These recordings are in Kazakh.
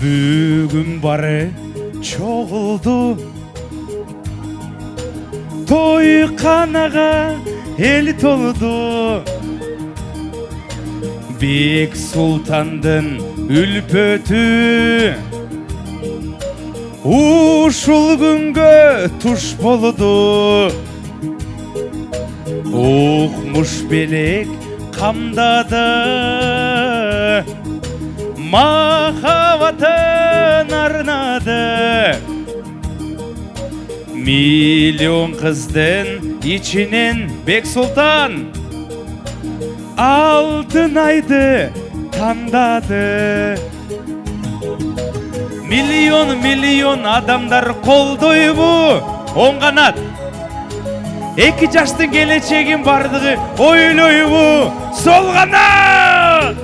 Бүгін бары чоғылды, той қанаға ел толды. Бек Сұлтандың үлпөті ушул күнгө туш болду. Уқмуш белек қамдады, махаббатын арнады. Миллион қыздың içінен Бек Сұлтан алтын айды таңдады. Миллион адамдар қолдойбу оң қанат. Эки жаштың келечегин бардығы ойлойбу сол қанат.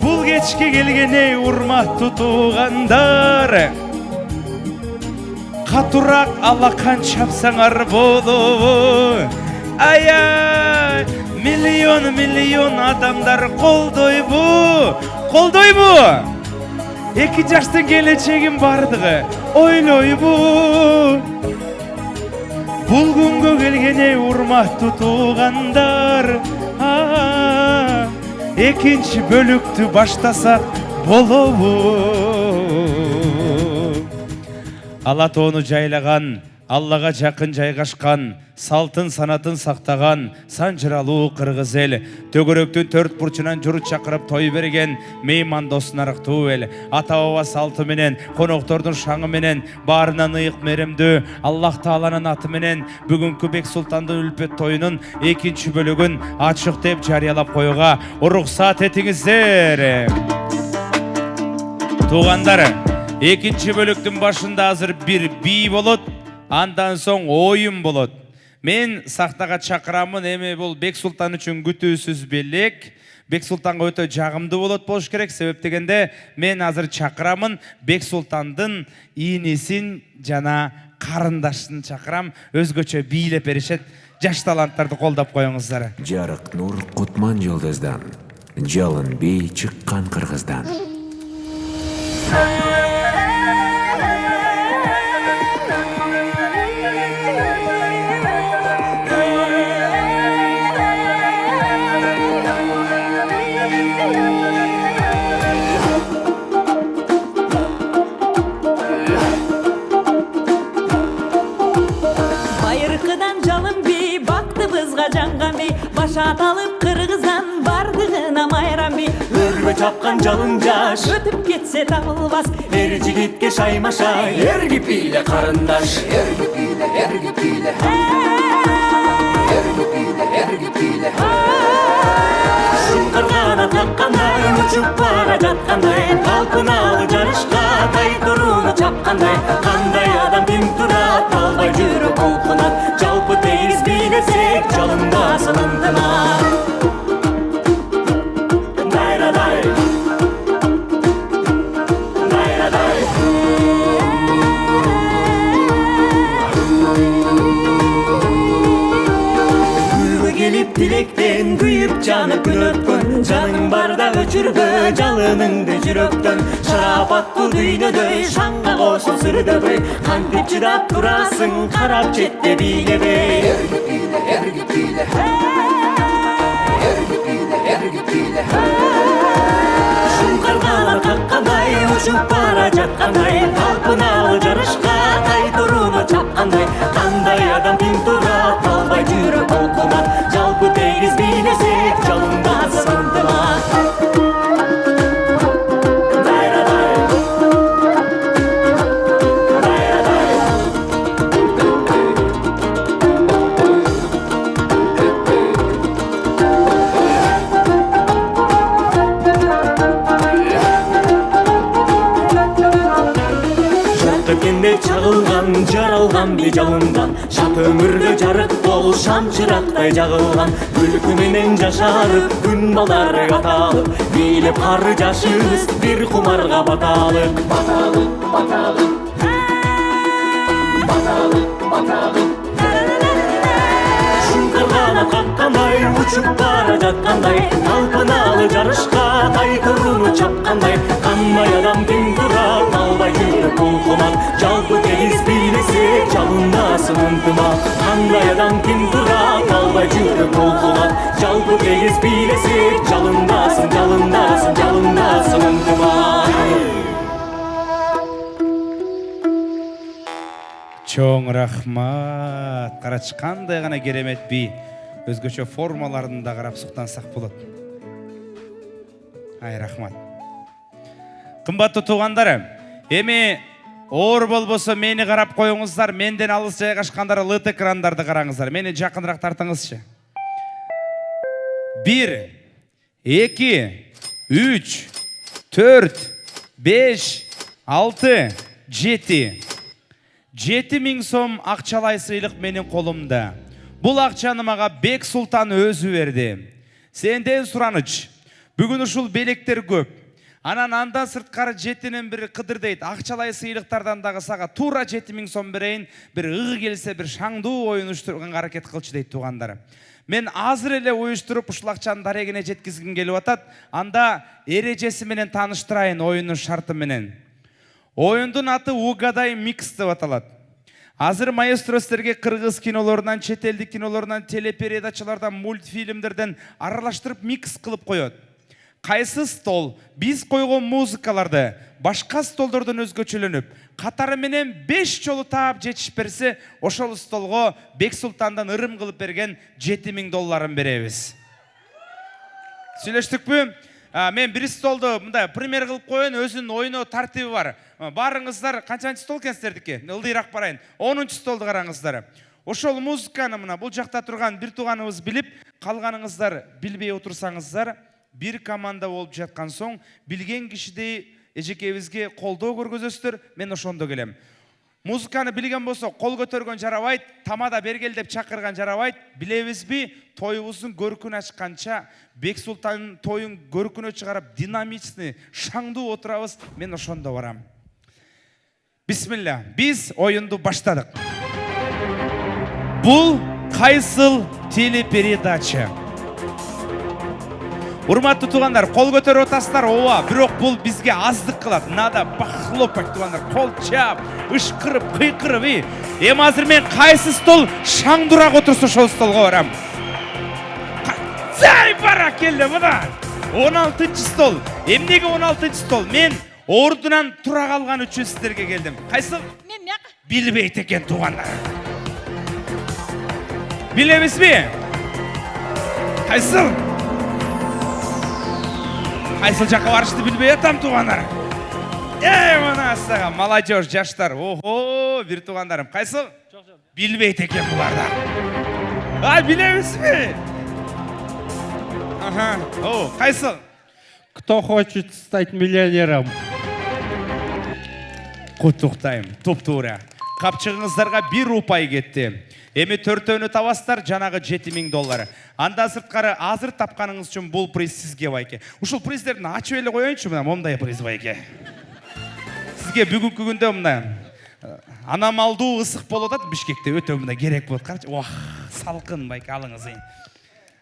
Бұл кечке келгене урматтуу туугандар, катураак алакан чапсаңар болобу. Ай-ай, миллион адамдар колдойбу. Эки жаштын келечегин бардығы ойлойбу. Бул күнгө келгене урматтуу туугандар, экинчи бөлүктү баштасак болобу. Ала тоону жайлаган, Аллага жакын жайгашкан, салтын санатын сактаган санжыралуу кыргыз эл, төгөрөктүн төрт бурчунан журут чакырып той берген меймандос нарыктуу эл. Ата баба салты менен, коноктордун шаңы менен баарынан ыйык меремдүү Аллах Тааланын аты менен бүгүнкү Бек Сұлтандын үлпөт тоюнун экинчи бөлүгүн ачык деп жарыялап коюга уруксат этиңиздер. Туугандар, экинчи бөлүктүн башында азыр бир бий болот, андан соң оюн болот. Мен сахнага чакырамын, эми бул Бек Сұлтан үчүн күтүүсүз белек. Бек Сұлтанга өтө жагымдуу болот болуш керек, себеп дегенде мен азыр чакырамын Бек Сұлтандын ийнисин жана карындашын чакырам, өзгөчө бийлеп беришет. Жаш таланттарды колдоп коюңуздар. Жарык нур Кутман Жылдыздан, жалын бей чыккан кыргыздан. Аталып кыргыздан бардыгына майрам бий. Өрбө чапкан жалын жаш Өтүп кетсе табылбас. Эр жигитке шаймашай, эрги бийле карындаш. Эрги бийле, эрги бийле. Эрги бийле, эрги бийле. Шуңкаргана таккандай, учуп бара жаткандай, талпыналы жарышка тайтурууну чапкандай. Кандай адам тим турат, албай жүрөк улкунат. Жалпы тегиз бийлесек, жалындасын ынтымак. Dilekten kuyup canı gün ötkün, canın barda öçürdü жалыныңды жүрөктөн. Шарапаттуу дүйнөдөй шаңга кошул сүрдөбөй, кантип чыдап турасың карап четте бийлебей. Эрги бийле, эрги бийле. Эрги бийле, эрги бийле. Шуңкаргана каккандай, учуп бара жаткандай, талпыналы жарышка тайтурууну чапкандай. Кандай адам тим турат, албай жүрөк улкунат. Жалпы тегиз бийлесек, жалындасын ынтымак. Чагылган, жаралган би жалындан, шат өмүрдө жарык бол, шам чырактай жагылган. Күлкү менен жашарып, күн балдары аталып, бийлеп кары жашыбыз бир кумарга баталык. Баталык, баталык. Баталык, баталык. Шуңкаргана каккандай учуп бара жаткандай, талпыналып жарышка тайкырууну чапкандай, кандай адам тең турат, албай жүрөк булкунат, жалпы тегиз бийлесек жалындасын ынтымак. Кандай адам тең турат, албай жүрөк булкунат, жалпы тегиз бийлесек жалындасын ынтымак. Чоң рахмат. Карачы кандай гана керемет би. Өзгөчө формаларын да карап суктансак болот. Ай, рахмат. Кымбаттуу туугандар, эми оор болбосо мени карап коюңуздар, менден алыс жайгашкандар лыт экрандарды караңыздар. Мени жакыныраак тартыңызчы. 1, 2, 3, 4, 5, 6, 7. 7000 сом акчалай сыйлык менин колумда. Бул акчаны мага Бек Султан өзү берди. Сенден сураныч. Бүгүн ушул белектер көп. Анан андан сырткары 7-нен бири кыдыр дейт. Акчалай сыйлыктардан дагы сага туура 7000 сом берейин. Бир ыгы келсе бир шаңдуу оюн уюштурганга аракет кылчу дейт туугандар. Мен азыр эле уюштуруп ушул акчаны дарегине жеткизгим келип атат. Анда эрежеси менен тааныштырайын оюндун шарты менен. Оюндун аты Угадай микс деп аталат. Азыр маэстро силерге кыргыз кинолорунан, чет элдик кинолорунан, телепередачалардан, мультфильмдерден аралаштырып микс кылып коет. Кайсы стол биз койгон музыкаларды башка столдордон өзгөчөлөнүп, катары менен 5 жолу таап жетишип берсе, ошол столго Бек Султандан ырым кылып берген $7000 беребиз. Сүйлөштүкпү? Мен бир столду мындай пример кылып коеюн, өзүнүн ойно тартиби бар. Барыңыздар, канчанчы стол экенсиздердики? Ылдыйраак барайын. 10-чу столду караңыздар. Ошол музыканы мына бул жакта турган бир тууганыбыз билип, калганыңыздар билбей отурсаңыздар, бир команда болуп жаткан соң, билген кишидей эжекебизге колдоо көргөзөсүздөр, мен ошондо келем. Музыканы билген болсо, кол көтөргөн жарабайт, тамада бергел деп чакырган жарабайт. Билебизби, тоюбуздун көркүн ачканча, Бек Султандын тоюн көркүнө чыгарып, динамичный, шаңдуу отурабыз, мен ошондо барам. Бисмилля, биз оюнду баштадык. Бул кайсыл телепередача? Урматтуу туугандар, кол көтөрүп атасыздар, ооба, бирок бул бизге аздык кылат. Надо похлопать, туугандар, кол чап, ышкырып, кыйкырып. Эми азыр мен кайсы стол шаңдурак отурса ошол столго барам. Зай баракелде мына. 16-чы стол. Эмнеге 16-чы стол? Мен ордунан тура калган үчүн сиздерге келдим. Кайсы? Мен мяка. Билбейт экен туугандар. Билебизби? Кайсы? Кайсыл жакка барышты билбей атам туугандар. Мына сага молодежь, жаштар. Охо, бир туугандарым. Кайсыл? Билбейт экен буларда. Билебизби? Ага. Кайсыл? Кто хочет стать миллионером? Куттуктайм. Туп-туура. Капчыгыңыздарга 1 рупай кетти. Эми төртөөнү табасыздар, жанагы $7000. Андан сырткары азыр тапканыңыз үчүн бул приз сизге байке. Ушул приздерди ачып эле коеюнчу, мына момундай приз байке. Сизге бүгүнкү күндө мына аномалдуу ысык болуп атат Бишкекте, өтө мына керек болот. Карачы, салкын байке, алыңыз.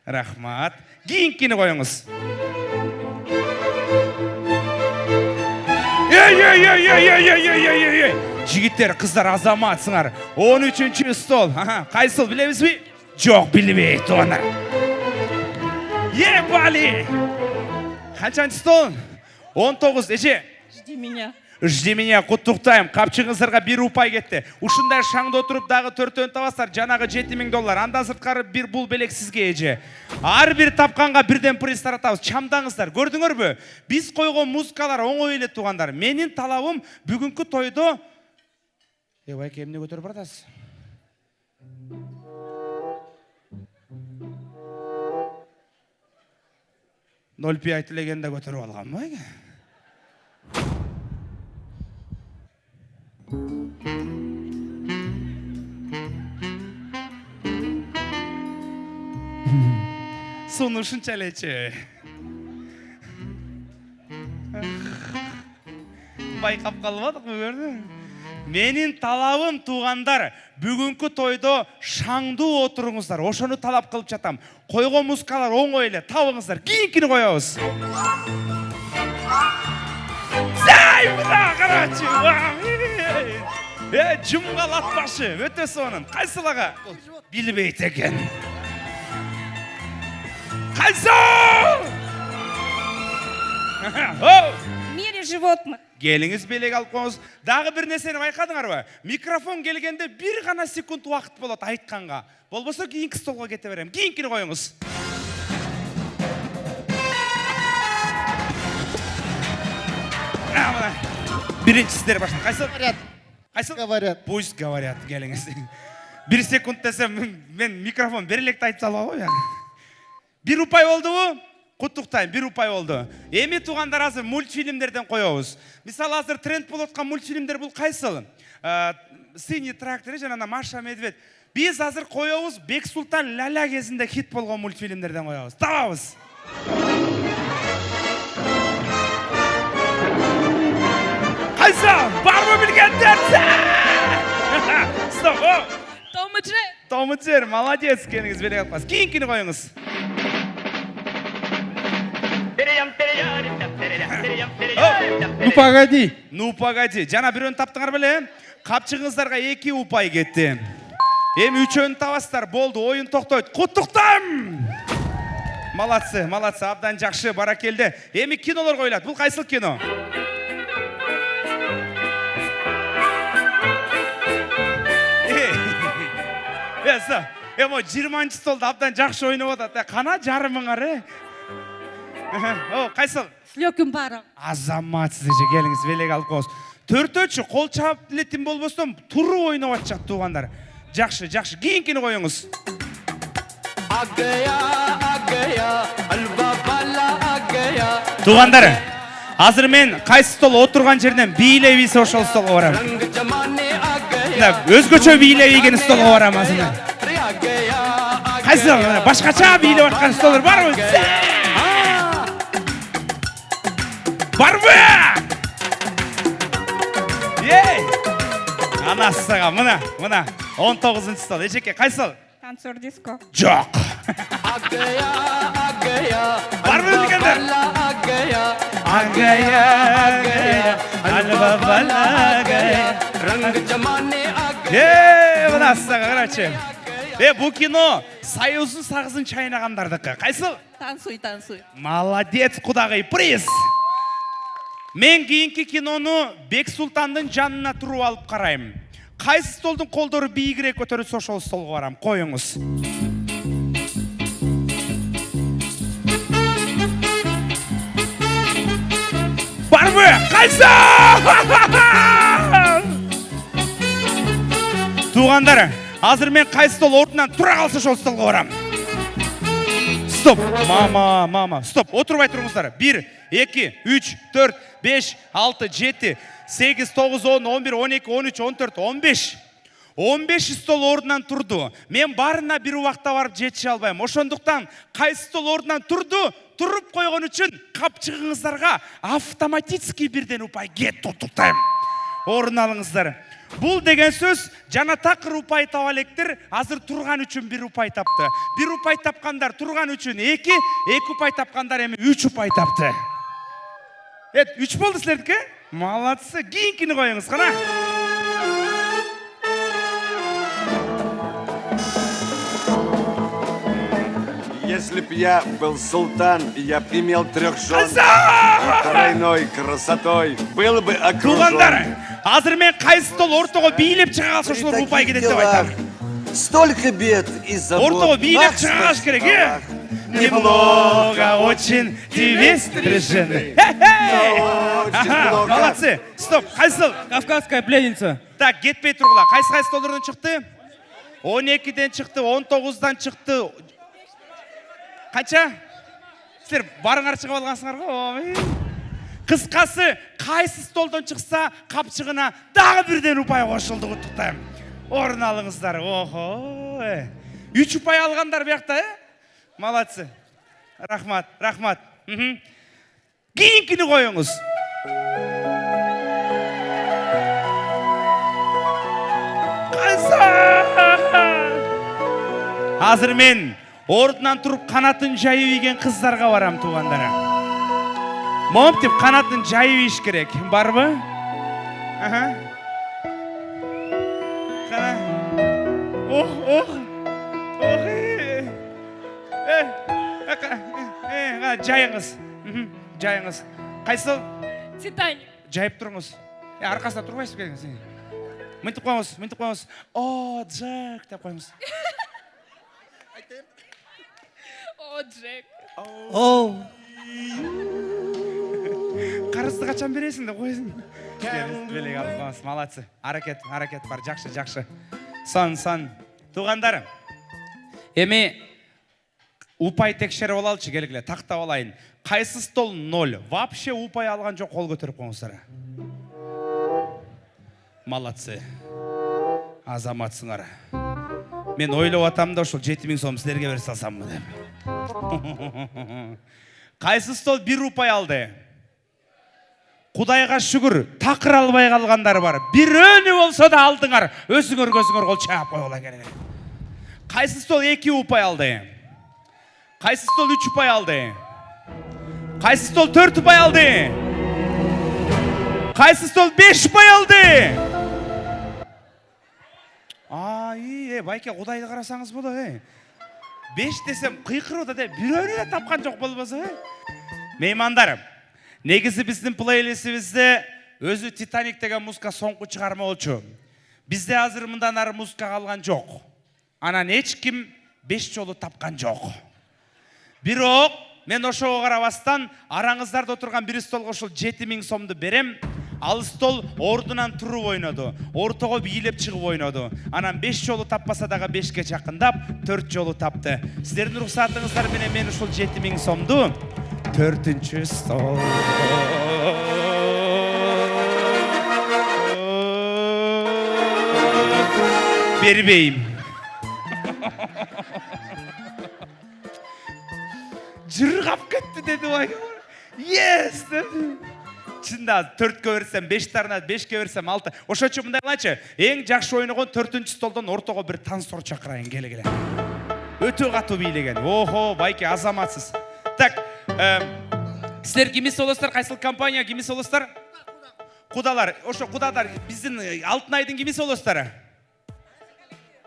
Рахмат. Кийинкини коюңуз. Жигиттер, кыздар, азаматсыңар. 13-чү стол. Кайсыл, билебизби? Жок, билбейт туугандар. Ебали! Канчанчы стол? 19. Эже? Жди меня. Жди меня, куттуктайм. Капчыгыңыздарга 1 рупай кетти. Ушундай шаңда отуруп дагы төртөөнү табасыздар, жанагы $7000. Андан сырткары бир бул белек сизге эже. Ар бир тапканга бирден приз таратабыз. Чамдаңыздар. Көрдүңөрбү? Биз койгон музыкалар оңой эле туугандар. Менин талабым бүгүнкү тойдо байке, эмне көтөрүп баратасыз? Нольпи айтылгенде көтөрүп алгам байке. Суну ушунча элечи. Байкап калбадыкпы, көрдүң? Менин талабым туугандар, бүгүнкү тойдо шаңдуу отуруңуздар. Ошону талап кылып жатам. Койгон музыкалар оңой эле, табыңыздар. Кийинкини коебуз. Зай, мына карачы. Жумга латпашы, өтө сонун. Кайсылага? Билбейт экен. Кайсыл? В мире животных. Келиңиз белек алып коңуз. Дагы бир нерсени байкадыңарбы? Микрофон келгенде бир гана секунд убакыт болот айтканга. Болбосо кийинки столго кете берем. Кийинкини коюңуз. Биринчи сиздер баштан. Кайсыл? Кайсыл? Говорят. Пусть говорят, келиңиз. Бир секунд десем, мен микрофон бир электе айтып салам го. Бир упай болдубу? Куттуктайм, бир упай болду. Эми туугандар азыр мультфильмдерден коебуз. Мисалы азыр тренд болуп аткан мультфильмдер бул кайсыл? Синий трактор жана Маша Медведь. Биз азыр коебуз Бек Султан Ляля кезинде хит болгон мультфильмдерден коебуз. Табабыз. Кайсы? Барбы билгендер? Стоп. Том и Джерри. Том и Джерри, молодец, келиңиз белек алып коюңуз. Кийинкини коюңуз. Ну погоди. Ну погоди. Жана бирөөнү таптыңар беле? Капчыгыңыздарга 2 упай кетти. Эми үчөөнү табасыздар. Болду, оюн токтойт. Куттуктайм! Молодцы, молодцы, абдан жакшы, баракелде. Эми кинолор коюлат. Бул кайсыл кино? Эмо 20-чы столдо абдан жакшы ойноп атат. Кана жарымыңар, О, кайсыл? С легким паром. Азамат сиз келиңиз белек алып коңуз. Төртөөчү кол чаап элетин болбостон туру ойноп атышат туугандар. Жакшы, жакшы. Кийинкини коюңуз. Туугандар, азыр мен кайсы стол отурган жерден бийлей бийсе ошол столго барам. Өзгөчө бийлей ийген столго барам азыр. Кайсы башкача бийлеп аткан столдор барбы? Барбы? Анасыга, мына 19-чы стол. Эжеке, кайсыл? Танцор диско. Жок. Барбы дегендер? Мынасыга карачы. Бу кино Союздун сагызын чайнагандардыкы. Кайсыл? Танцуй, танцуй. Молодец, кудагый, приз. Мен кийинки кинону Бек Султандын жанына туруп алып карайм. Кайсы столдун колдору бийигирээк көтөрүлсө ошол столго барам. Коюңуз. Барбы? Кайсы? Туугандар, азыр мен кайсы стол ордунан тура калса ошол столго барам. Стоп, мама, стоп, отурбай туруңуздар. 1, 2, 3, 4, 5, 6, 7, 8, 9, 10, 11, 12, 13, 14, 15. 15 стол ордунан турду. Мен барына бир убакта барып жетише албайм. Ошондуктан кайсы стол ордунан турду, туруп койгон үчүн капчыгыңыздарга автоматически бирден упай кетти, куттуктайм. Орун алыңыздар. Бул деген сөз жана такыр упай таба электер, азыр турган үчүн бир упай тапты. Бир упай тапкандар турган үчүн 2, 2 упай тапкандар эми 3 упай тапты. 3 болду силердики? Молодцы. Кийинкини коюңуз, кана. Если б я был султан, я б имел 3 жен, тройной красотой, был бы Туугандар, окружен. азыр мен кайсы стол ортого бийлеп чыга калса ошолор упай кетет деп айтам. Столько бед и забот. Ортого бийлеп чыга калыш керек, Немного, очень тебе стрижены. Молодцы. Стоп, кайсыл? Кавказская пленница. Так, кетпей тургула. Кайсы столдордон чыкты? 12-ден чыкты, 19-дан чыкты. Канча? Силер барыңар чыгып алгансыңар го. Кыскасы, кайсы столдон чыкса, капчыгына дагы бирден упай кошулду, куттуктайм. Орун алыңыздар. Охо. 3 упай алгандар биякта, Молодцы. Рахмат, рахмат. Кийинкини коюңуз. Азыр мен ордунан туруп канатын жайып ийген кыздарга барам, туугандары. Момтип канатын жайып ийиш керек. Барбы? Кана. Жайыңыз. Жайыңыз. Кайсыл? Титаник. Жайып туруңуз. Аркасына турбайсыз келиңиз. Мынтип коюңуз. О, Джек деп коюңуз. О, Джек. Карызды качан бересиң деп коесуң. Белек алып коңуз. Молодцы. Аракет бар. Жакшы. Сон. Туугандарым. Эми упай текшерип алалычы, келгиле, тактап алайын. Кайсы стол 0? Вообще упай алган жок, кол көтөрүп коңуздар. Молодцы. Азаматсыңар. Мен ойлоп атам да ошол 7000 сом силерге берип салсамбы деп. Кайсы стол 1 упай алды? Кудайга шүгүр, такыр албай калгандар бар. Бирөөнү болсо да алдыңар. Өзүңөр көзүңөр кол чаап койгула керек. Кайсы стол 2 упай алды? Кайсы стол 3 упай алды? Кайсы стол 4 упай алды? Кайсы стол 5 упай алды? Байке, Кудайды карасаңыз боло, 5 десем кыйкырып да бирөөнү да тапкан жок болбосо, Меймандар, негизи биздин плейлистибизде өзү Титаник деген музыка соңку чыгарма болчу. Бизде азыр мындан ары музыка калган жок. Анан эч ким 5 жолу тапкан жок. Бирок мен ошого карабастан араңыздарда отурган бир столго ушул 7000 сомду берем. Ал стол ордунан туруп ойноду. Ортого бийлеп чыгып ойноду. Анан 5 жолу таппаса дагы 5ке жакындап 4 жолу тапты. Сиздердин уруксатыңыздар менен мен ушул 7000 сомду 4-чү стол бербейм. Жыргап кетти деди бай. Yes! Чында 4-кө берсем 5 тарнат, 5-ке берсем 6. Ошочо мындай кылачы. Эң жакшы ойногон 4-чү столдон ортого бир танцор чакырайын, келе. Өтө катуу бийлеген. Охо, байке азаматсыз. Так, силер кимис болосуздар? Кайсыл компания кимис болосуздар? Кудалар. Ошо кудадар биздин Алтын айдын кимис болосуздар?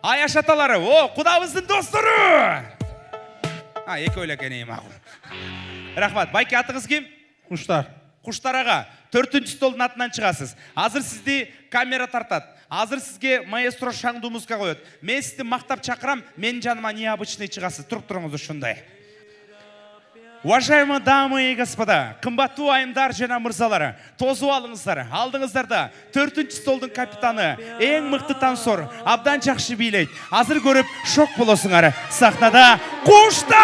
Аяш аталары. О, кудабыздын достору. Экөө эле экен, макул. Рахмат. Байке, атыңыз ким? Куштар. Куштар ага, 4-чү столдун атынан чыгасыз. Азыр сизди камера тартат. Азыр сизге маэстро шаңдуу музыка коет. Мен сизди мактап чакырам, мен жаныма необычный чыгасыз. Туруп туруңуз ушундай. Уважаемые дамы и господа, кымбаттуу айымдар жана мырзалар, тозуп алыңыздар. Алдыңыздарда 4-чү столдун капитаны, эң мыкты танцор, абдан жакшы бийлейт. Азыр көрүп шок болосуңар. Сахнада Куштар!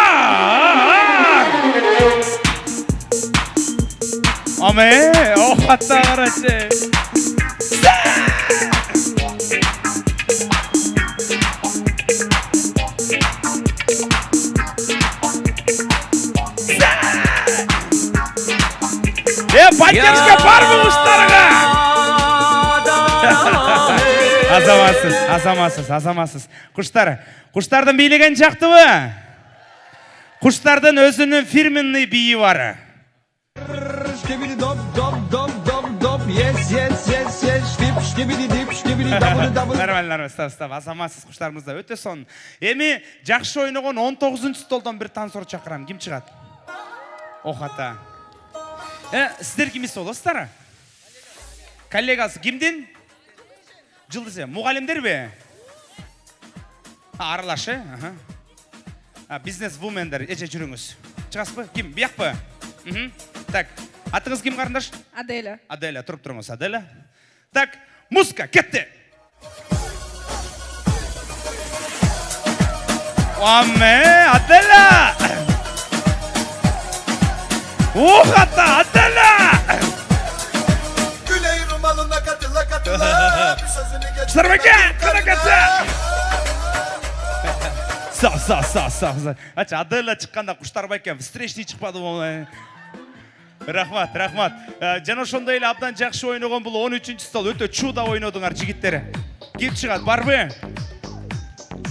Аме, охатта карачы. Поддержка барбы Куштарга? Азаматсыз. Куштардын бийлеген жактыбы? Куштардын өзүнүн фирменный бийи бар. Нормально, стоп. Азаматсыз Куштарымызда өтө сон. Эми жакшы ойногон 19-чу столдон бир танцор чакырам. Ким чыгат? Охата. Сиздер кимис болосуздар? Коллегасы кимдин? Жылдыз, мугалимдерби? Аралашы? Бизнес-вумендер, эже жүрүңүз. Чыгасызбы? Ким? Биякпы? Так, атыңыз ким, карындаш? Аделя. Аделя, туруп туруңуз, Аделя. Так, музыка, кетти. Аме, Аделя! Охата, Аделя! Сарбаке, каракатса! Са. Ача, Аделя чыкканда Куштарбай экен, встречный чыкпады болмай. Рахмат. Жана ошондой эле абдан жакшы ойногон бул 13-чү стол. Өтө чуда ойнодуңар жигиттер. Кеп шығады, бар бе?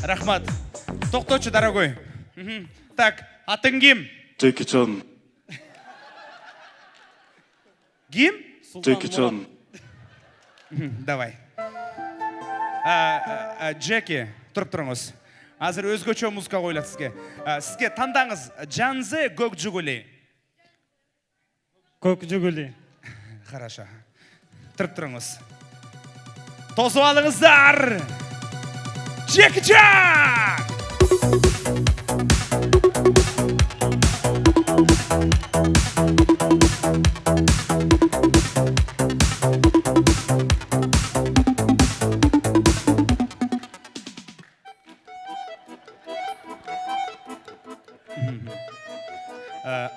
Рахмат. Тоқточу, дорогой. Так, атың кім? Джеки Чан. Кім? Джеки Чан. Давай. Джеки, тұрып тұрыңыз. Азыр өзгөчө музыка қойлады сізге. Сізге таңдаңыз Жанзы көк жүгілі. Көк жүгілі. Хорошо. Тұрып тұрыңыз. Тозу алыңыздар. Джеки Чан!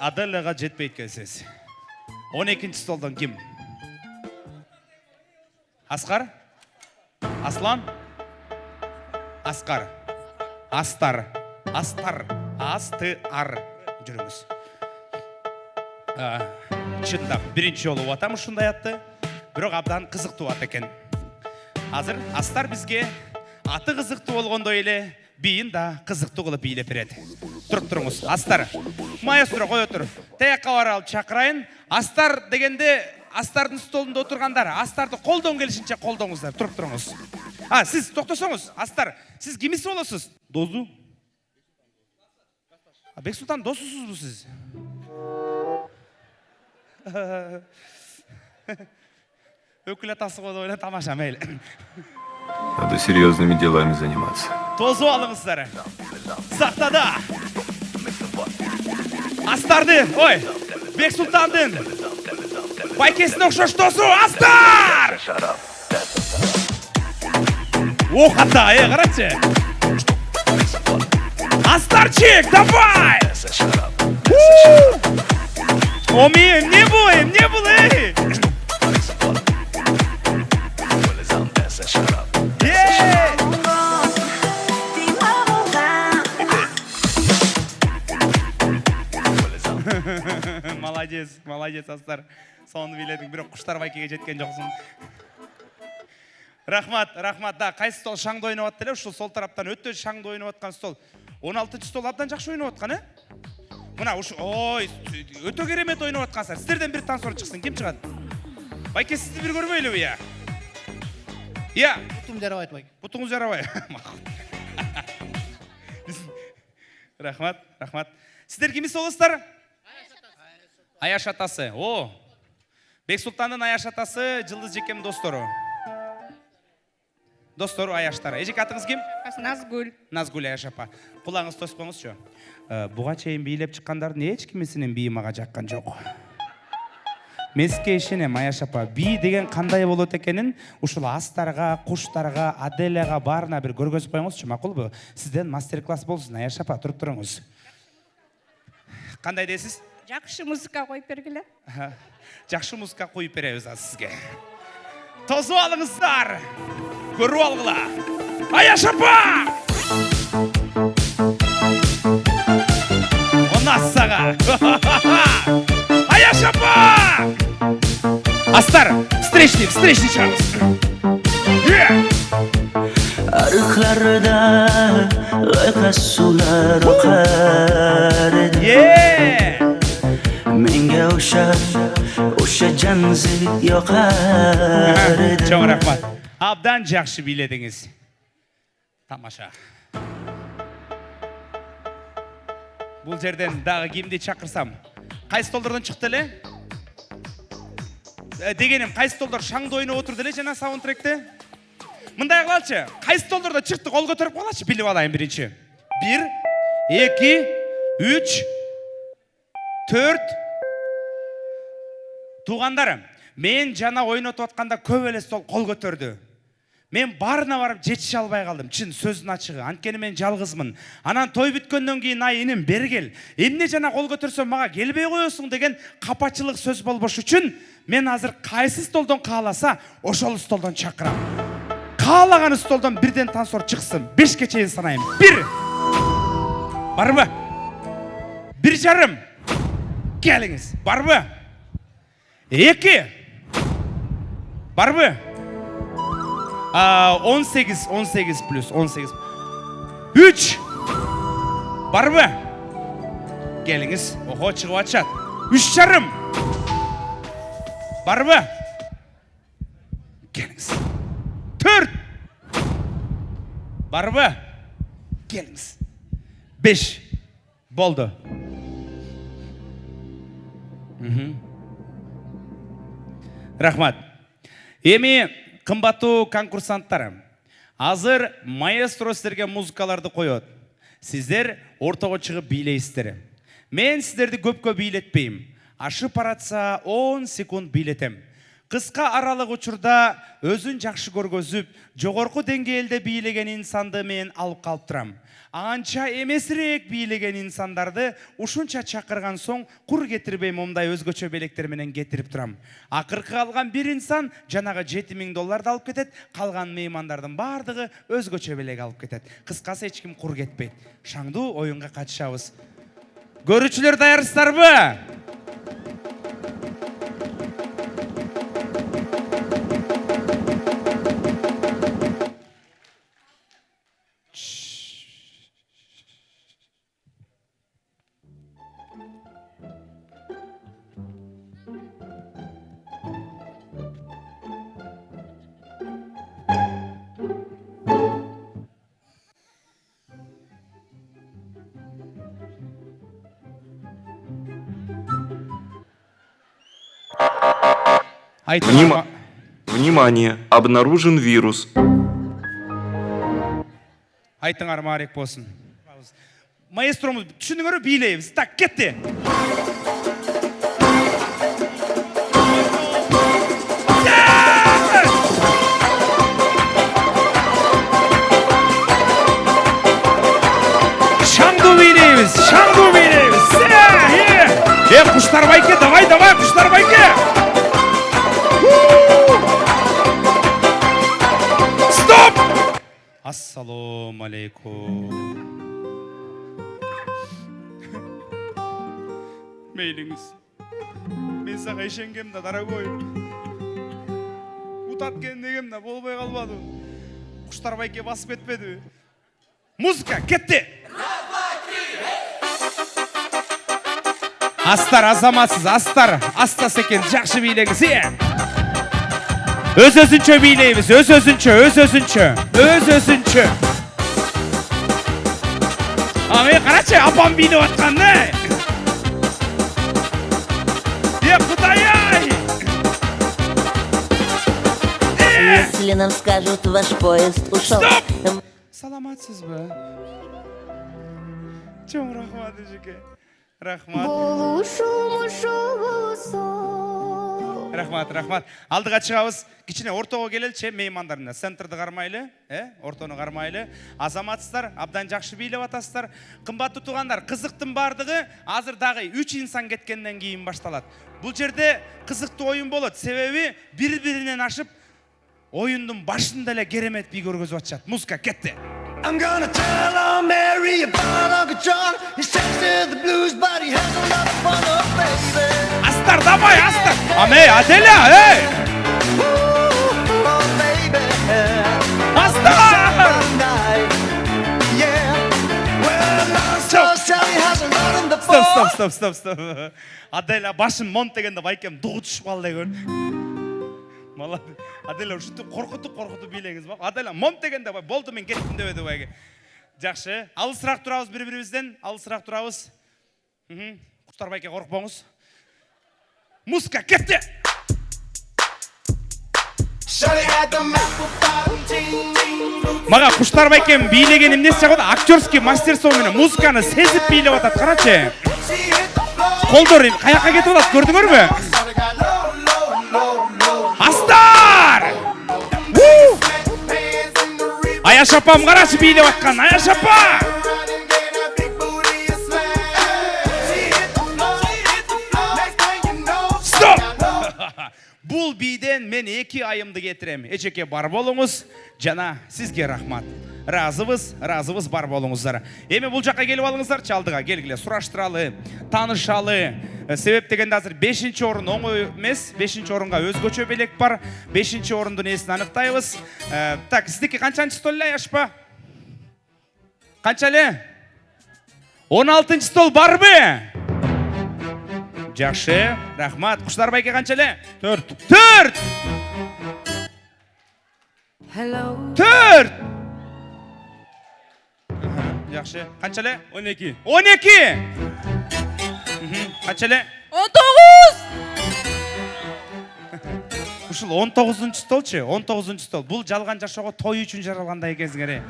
Аделяға жетпейді келсіз. 12-ші столдан кім? Асқар? Аслан? Асқар. Астар. Астар. Асты-ар. Жүріңіз. Шындап, бірінші жолы отамыз шындай атты. Бірақ абдан қызықты ат екен. Азыр Астар бізге аты қызықты болғанда еле, биін да қызықты қылып билеп береді. Тұрып тұрыңыз. Астар. Маэстро қой отыр. Таяққа бар алып шақырайын. Астар дегенде Астардың столында отырғандар. Астарды қолдауын келішінше қолдауыңыздар. Тұрып тұрыңыз. Сіз тоқтасаңыз. Астар, сіз кемесі боласыз? Дозу. Бексұлтан досысыз бұл сіз? Өкіл атасы қойды ойлан тамаша мәйлі. Надо серьезными делами заниматься. Тозу алыңыздар. Сақтады. Астарды, ой, Бексұлтандың. Байкесін оқшаш тозу, Астар! Оқата, қаратшы. Астарчик, давай! Омейім, не бұл, ей? Молодец, Астар. Соны биледің, бірақ құштар байкеге жеткен жоқсың. Рахмат, да, қайсы стол шаңды ойнап атты, ұшыл сол тараптан өтті шаңды ойнап атқан стол. 16-ші стол абдан жақшы ойнап атқан, Мұна, ой, өте керемет ойнап атқансар. Сіздерден бір танцор шықсын, кем шығады? Байке, сізді бір көрмейлі, иә? Бұтың жарабай, байке. Бұтыңыз жарабай. Рахмат. Сіздер кемесі олыстар? Аяш атасы. О, Бексұлтандың Аяш атасы Жылдыз Жекем достору. Достору Аяштары. Ежек атыңыз кем? Назгүл. Назгүл Аяш апа. Құлағыңыз тосып қойыңыз шо. Бұға чейін билеп шыққандардың ешкімесінен бейі маға жаққан жоқ. Меске ішінем Аяш апа. Би деген қандай болуы екенін ұшыл Астарға, Құштарға, Аделяға барына бір көргөзіп қойыңыз шо. Мақұл бұл. Сізден мастер-класс болсын. Аяш апа, тұрып тұрыңыз. Қандай дейсіз? Жақшы музыка қойып бергілі. Жақшы музыка қойып береміз сізге. Тозу алыңыздар. Көру алғыла. Аяш апа! Онасаға. Аяш апа! Астар, встречник шығамыз. Arıklarda ıkas sular akar Menga o'sha janzi yoqar Çok rahmat. Abdan жақсы биледіңіз. Тамаша. Бұл жерден дағы кімді шақырсам. Қай столдардан шықты ле? Дегенім, қай столдар шаңды ойны отырды ле жаңа саундтректе? Мындай қылалшы, қай столдарда шықты қол көтеріп қалашы, біліп алайын бірінші. 1, 2, 3, 4. Туғандарым, мен жана ойнатып атқанда көп еле стол қол көтерді. Мен барына барып жетіше албай қалдым. Чын сөздің ашығы. Анткені мен жалғызмын. Анан той бүткөндөн кейін инем бергел. Эмне жана қол көтерсөм мага келбей коесуң деген капачылык сөз болбош үчүн мен азыр кайсы столдон кааласа, ошол столдон чакырам. Каалаган столдон бирден танцор чыксын. 5ке чейин санайм. 1. Барбы? 1,5. Келиңиз. Барбы? 2. Барбы? 18 плюс 18. 3. Барбы? Келіңіз. Охо, шығып атшат. 3,5. Барбы? Келіңіз. 4. Барбы? Келіңіз. 5. Болды. Рахмат. Эми қымбаттуу конкурсанттар, азыр маэстро сіздерге музыкаларды қойот. Сіздер ортого чыгып бийлейсиздер. Мен сіздерді көпкө бийлетпейм. Ашып аратса 10 секунд бийлетем. Кыска аралык учурда өзүн жакшы көргөзүп, жогорку деңгээлде бийлеген инсанды мен алып калып турам. Анча эмесирээк бийлеген инсандарды ушунча чакырган соң кур кетирбей момундай өзгөчө белектер менен кетирип турам. Акыркы калган бир инсан жанагы $7,000 алып кетет, калган меймандардын бардыгы өзгөчө белек алып кетет. Кыскасы эч ким кур кетпейт. Шаңдуу оюнга катышабыз. Көрүүчүлөр даярсыздарбы? Внимание! Обнаружен вирус. Айтыңар марек болсын. Маэстромыз түшүнүңөр, бийлейбиз. Так, кетти. Шаңду бийлейбиз, шаңду бийлейбиз. Куштар байке, давай, куштар байке. Стоп! Ассалому алейкум. Мейлиңиз. Мен сага ишенгем да, дорогой. Утаткан дегем да болбой калбады. Куштар байке басып кетпеди. Музыка кетти. Астар, азаматсыз, астар. Астас экен, жакшы бийлеңиз. Өз-өзүнчө бийлейбиз, өз-өзүнчө. Аме, карачы, апам бийлеп аткан, Кудай-ай! Если нам скажут, ваш поезд ушел. Стоп! Саламатсызбы? Чоң рахмат, эжеке. Рахмат. Рахмат. Алдыға чыгабыз. Кичине ортого келелчи, меймандарына. Центрды кармайлы, ортону кармайлы. Азаматсыздар, абдан жакшы бийлеп атасыздар. Кымбаттуу туугандар, кызыктын бардыгы азыр дагы 3 инсан кеткенден кийин башталат. Бул жерде кызыктуу оюн болот. Себеби бири-биринен ашып оюндун башында эле керемет бий көргөзүп атышат. Музыка кетти. I'm gonna tell on Mary about Uncle John. He's tasted the blues, but he has a lot of fun, oh baby. Астар, давай, астар! Аме, Аделя, Oh baby. Астар! Yeah. Well, so Sally has a lot on the phone. Стоп. Аделя башын монт дегенде байкем дугу түшүп калды деген. Молодец. Аделя ушинтип коркутуп бийлеңиз бак. Аделя монт дегенде бай болду, мен кеттим дебеди байге. Жакшы. Алысыраак турабыз бири-бирибизден. Алысыраак турабыз. Куштар байке коркпоңуз. Музыка кетти. Мага Куштар байкем бийлеген эмнеси жагат? Актерский мастерство менен музыканы сезип бийлеп атат. Карачы. Колдор каяка кетип атат, көрдүңөрбү? Астар! Аяш апам карачы бийлеп аткан, Аяш апа! Стоп! Бул бийден мен 2 айымды кетирем. Эчеке бар болуңуз, жана сизге рахмат. Разыбыз бар болуңуздар. Эми бул жакка келип алыңыздар, чалдыга келгиле сураштыралы, таанышалы. Себеп дегенде азыр 5-ші орын оңой емес, 5-ші орынға өзгөчө белек бар. 5-ші орындын есін анықтайбыз. Так, сіздікі қаншанчы стол эле Аяшапа? Қанша эле? 16-ші стол бар бі? Жақшы, рахмат. Куштарбайке қанша эле? 4. 4! Жақшы. Қанша эле? 12. 12! Қанша эле? 19! Ушул 19-чы столчу, 19-чы стол. Бул жалган жашоого той үчүн жаралгандай экенсиңер.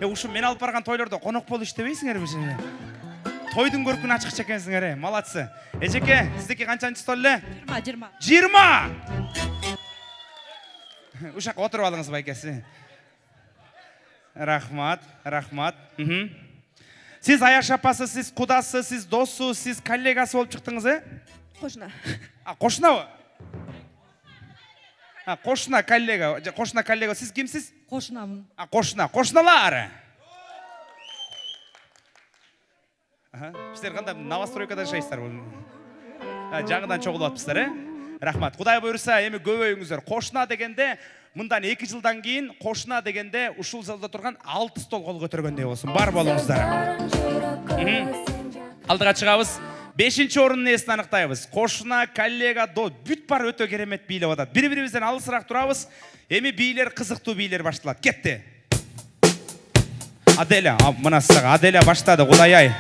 Ушу мен алып барган тойлордо конок болуп иштебейсиңерби? Тойдун көркүн ачыкча экенсиңер. Молодцы. Эжеке, сиздики канчанчы стол эле? 20. 20! Ушак отуруп алыңыз байкеси. Рахмат. Сиз Аяшапасы, сиз кудасы, сиз досу, сиз коллегасы болуп чыктыңыз, Кошна. Кошунабы? Кошуна коллега. Кошуна коллега. Сиз кимсиз? Кошнамын. Кошуналар. Сиздер кандай новостройкада жашайсыздар? Жаңыдан чогулуп атпыздар, Рахмат. Кудай буйруса, эми көбөйүңүздөр. Кошуна дегенде мындан 2 жылдан кийин кошуна дегенде ушул залда турган 6 стол кол көтөргөндөй болсун. Бар болуңуздар. Алдыга чыгабыз. 5-ші орынын есін анықтайбыз. Кошуна, коллега, бүт бар өтө керемет бийлеп атат. Бири-бирибизден алысыраак турабыз. Эми бийлер кызыктуу бийлер башталат. Кетти. Аделя, мына сага Аделя баштады, Кудай-ай.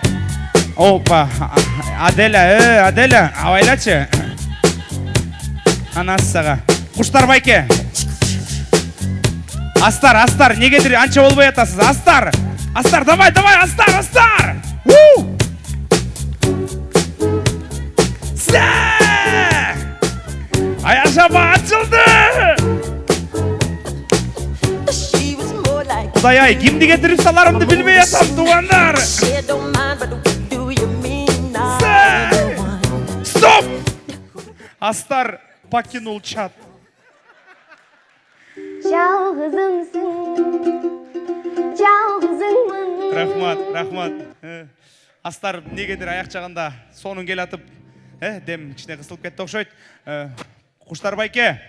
Опа, Аделя, абайлачы. Ана сага. Куштарбайке. Астар, негедир анча болбой атасыз? Астар, давай, Астар! Аяшапа açıldı. Кудай-ай, кимди кетирип саларымды билбей атам, туугандар. Стоп! Астар покинул чат. Рахмат. Астар негедир аяк жагында сонун келатып, дем кичине кысылып кетти окшойт. Куштарбайке.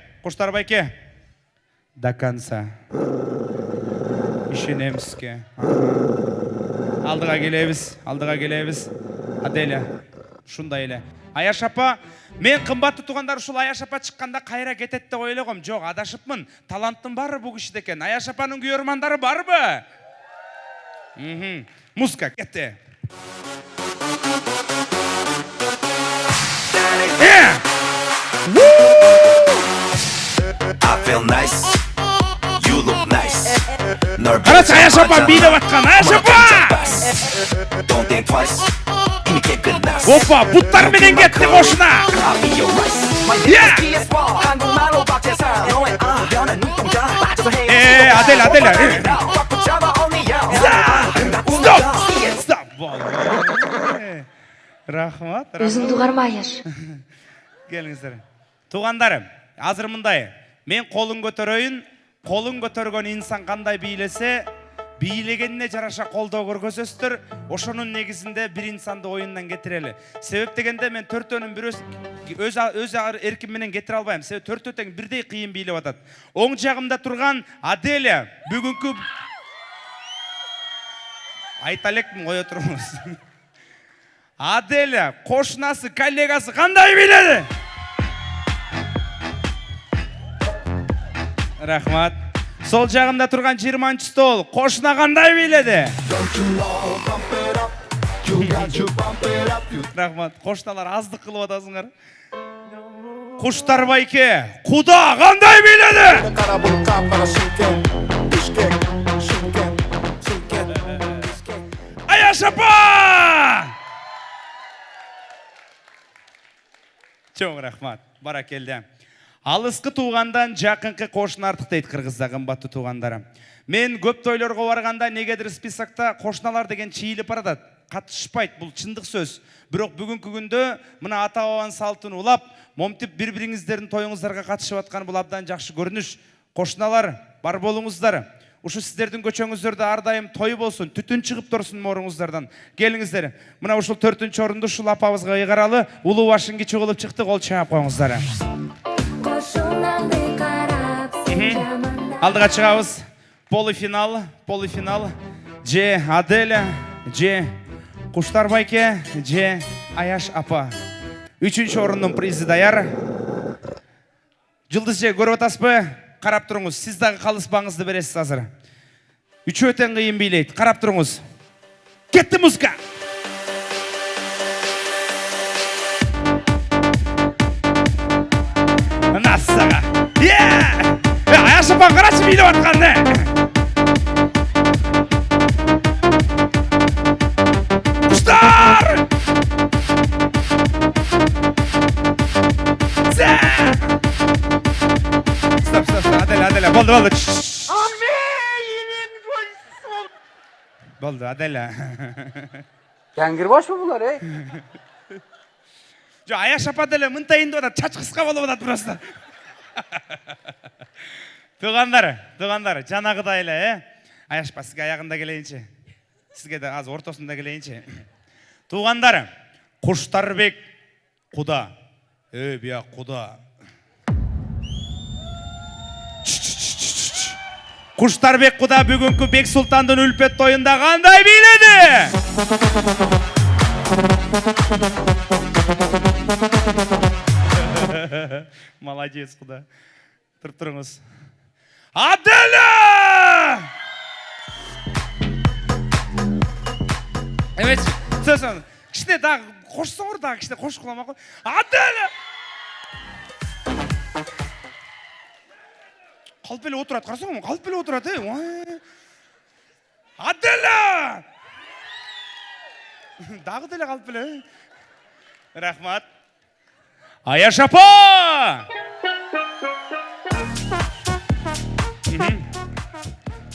До конца. Ишенемизге. Алдыга келебиз. Аделя, шундай эле. Аяшапа, мен кымбаттуу туугандар, ушул Аяшапа чыкканда кайра кетет деп ойлогом. Жок, адашыпмын. Таланттын бары бул кишиде экен. Аяшапанын күйөрмандары барбы? Музыка кетти. Карачы, Аяшапа бийлеп аткан. Аяшапа! Опа, буттар менен кетти кошуна. Аделя. Стоп. Рахмат. Өзүңдү карма, Аяш. Келиңиздер. Туугандарым, азыр мындай. Мен колун көтөрөйүн. Колун көтөргөн инсан кандай бийлесе, бийлегенине жараша колдоо көргөзөсүздөр. Ошонун негизинде бир инсанды оюндан кетирели. Себеп дегенде мен төртөөнүн өз эрким менен кетире албайм. Себеп төртөө тең бирдей кыйын бийлеп атат. Оң жагымда турган Аделя бүгүнкү айта элекмин, кое туруңуз. Аделя, кошунасы, коллегасы кандай бийледи? Рахмат. Сол жагымда турган 20-чы стол, кошуна кандай бийледи? Рахмат. Кошуналар аздык кылып атасыңар. Куштарбайке, куда кандай бийледи? Аяшапа! Чоң рахмат. Баракелде. Алыскы туугандан жакынкы кошун артык дейт кыргызда, кымбаттуу туугандарым. Мен көп тойлорго барганда негедир списокто кошуналар деген чийилип баратат. Катышпайт, бул чындык сөз. Бирок бүгүнкү күндө мына ата бабанын салтын улап, момтип бири-бириңиздердин тоюңуздарга катышып аткан бул абдан жакшы көрүнүш. Кошуналар бар болуңуздар. Ушу сіздердің көчөңүздөрдө ар дайым той болсун, түтүн чыгып турсун моруңуздардан. Келиңиздер. Мына ушул 4-чү орунду ушул апабызга ыйгаралы улуу башын кичи кылып чыкты, кол чаап коюңуздар. Алдыга чыгабыз. Полуфинал. Же Аделя, же Куштар байке, же Аяш апа. 3-чү орындын призи даяр. Жылдыз же көрүп атасызбы? Карап туруңуз. Сиз дагы калыспаңызды бересиз азыр. Үчөө тең кыйын бийлейт. Карап туруңуз. Кетти музыка. Насага. Аяш апа карачы бийлеп атканды. Куштар! Стоп, Аделя, болды. Болды, Аделя. Жаңгирбаш булар, ey? Жо, Аяш апа деле мынтайын деп атат, чач кыска болуп атат просто. Туугандар, жанагыдай эле, Аяш апа сизге аягында келейинчи. Сизге да азыр ортосунда келейинчи. Туугандар, Куштарбек куда. Бия куда. Куштарбек куда бүгүнкү Бек Султандын үлпет тоюнда кандай бийледи? Молодец, куда. Туруп туруңуз. Аделя! Эмес, сөзсөң, кичине дагы кошсоңор дагы кичине кош кылама кой. Аделя! Калп эле отурат, карасаң, калп эле отурат, Аделя! Дагы деле калп эле. Рахмат. Аяш апа!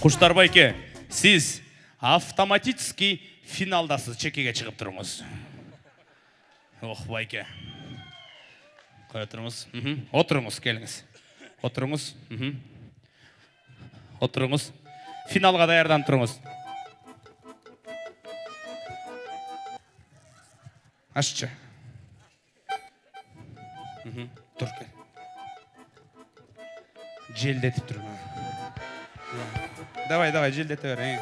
Куштар байке, сиз автоматически финалдасыз, чекеге чыгып туруңуз. Ох, байке. Кое туруңуз. Отуруңуз, келиңиз. Отуруңуз. Финалга даярданып туруңуз. Ашчы. Тур кел. Желдетип тур. Давай, желдете бер.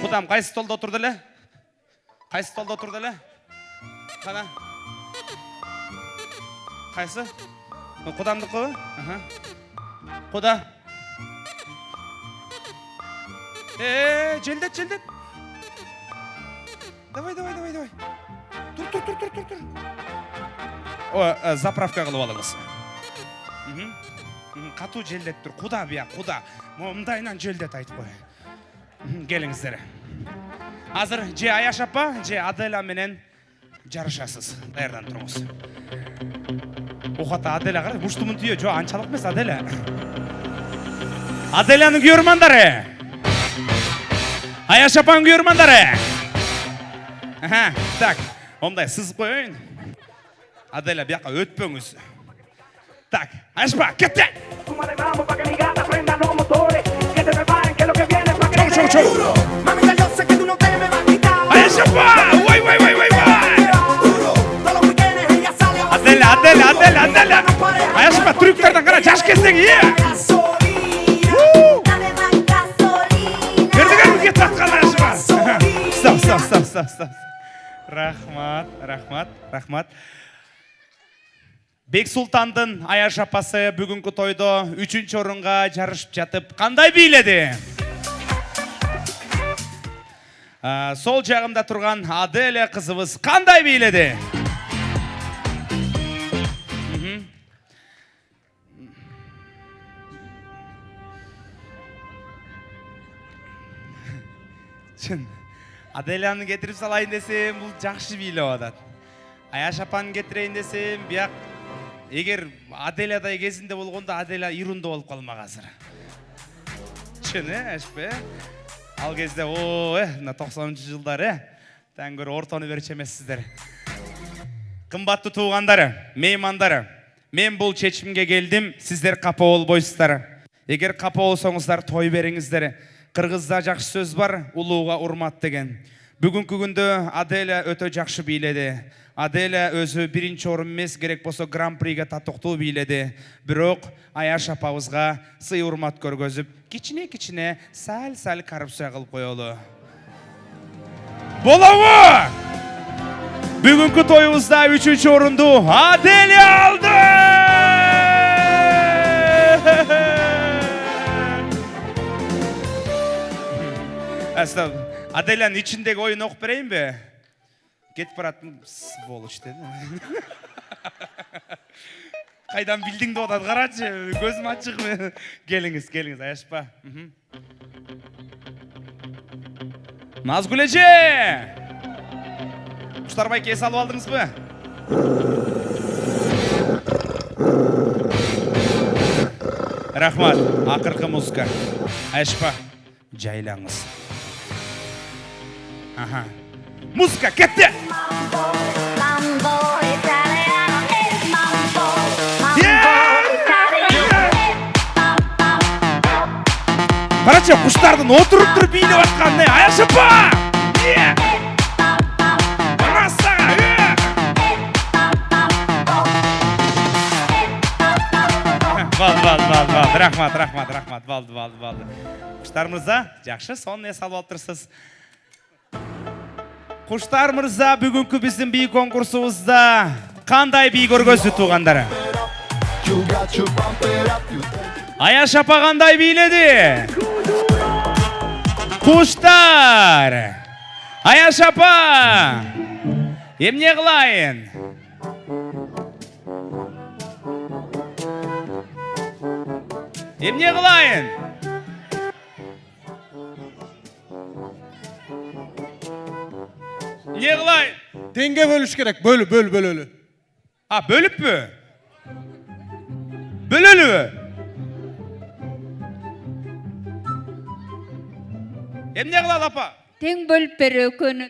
Кудам, кайсы столдо отурду эле? Кана? Кайсы? Кудамдыкыбы? Куда? Желдет. Давай. Тур. Заправка кылып алыңыз. Катуу желдет тур. Куда бия, куда? Мындайынан желдет айтып кой. Келиңиздер. Азыр же Аяш апа, же Аделя менен жарышасыз. Даярдан туруңуз. Охата Аделя кара, буштумун түйө. Жо, анчалык эмес Аделя. Аделянын күйөрмандары. Аяш апанын күйөрмандары. Так, ондай сызып коеюн. Аделя бияка өтпөңүз. Так, Аяш апа, кетти. Чоу. Аяш апа, ой. Аделя. Аяш апа, трюктардан кара, жаш кездеги. Көрдүңөрбү кетип аткан Аяш апа? Стоп. Рахмат. Бек Султандын Аяш апасы бүгүнкү тойдо 3-чү орунга жарышып жатып кандай бийледи? Сол жагымда турган Аделя кызыбыз кандай бийледи? Чын. Аделяны кетирип салайын десем, бул жакшы бийлеп атат. Аяш апаны кетирейин десем, бияк эгер Аделядай кезинде болгондо Аделя ирунду болуп калмак азыр. Чын, Ашпе? Ал кезде, мына 90-жылдар, таң көрө ортону берчү эмессиздер. Кымбаттуу туугандар, меймандар, мен бул чечимге келдим, сиздер капа болбойсуздар. Егер қапа болсаңыздар той беріңіздер. Қырғызда жақсы сөз бар, улууга урмат деген. Бүгінгі күнді Аделя өтө жақшы бийледі. Аделя өзі бірінші орын емес, керек болса гран-приге татықтуу бийледі. Бирок Аяш апабызга сый урмат көргөзүп, кичине сәл коррупция кылып коелу. Болобу? Бүгүнкү тоюбузда 3-чү орунду Аделя алды! Аделяның içindегі ойын оқып берейін бе? Кетіп баратын сволочь деді. Қайдан білдің де одан қарашы, көзім ашық ме? Келіңіз, Аяшпа. Назгүл эже! Құштарбай кес алып алдыңыз бе? Рахмат, ақырқы музыка. Аяшпа, жайлаңыз. Aha. Música, кетті! Қарашы, құштардың отырып тұрып билеп атқан не? Аяш апа! Рахмат, балды. Құштар мырза, жақшы, соны не салып алып тұрсыз? Құштар мырза, бүгінгі біздің би конкурсымызда қандай би көргөзді туғандары? Аяш апа қандай биледі? Құштар! Аяш апа! Емне қылайын? Емне қылайын? Не қылайын? Теңге бөліш керек, бөлі. А, бөліп бі? Бөлілі бі? Емне қылал апа? Тең бөліп бері өкөні.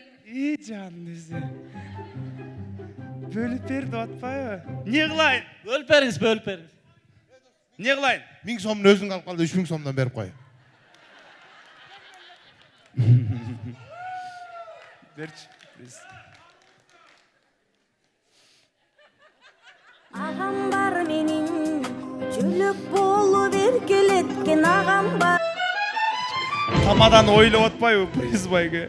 Жаным өзі. Бөліп берді отпай. Не қылайын? Бөліп беріңіз. Не қылайын? 1000 сомын өзің алып қалды, 3000 сомдан беріп қой. Берші. Ағам бар менің, жүлік болып еркелеткен ағам бар. Тамадан ойлы отпай, призбайға.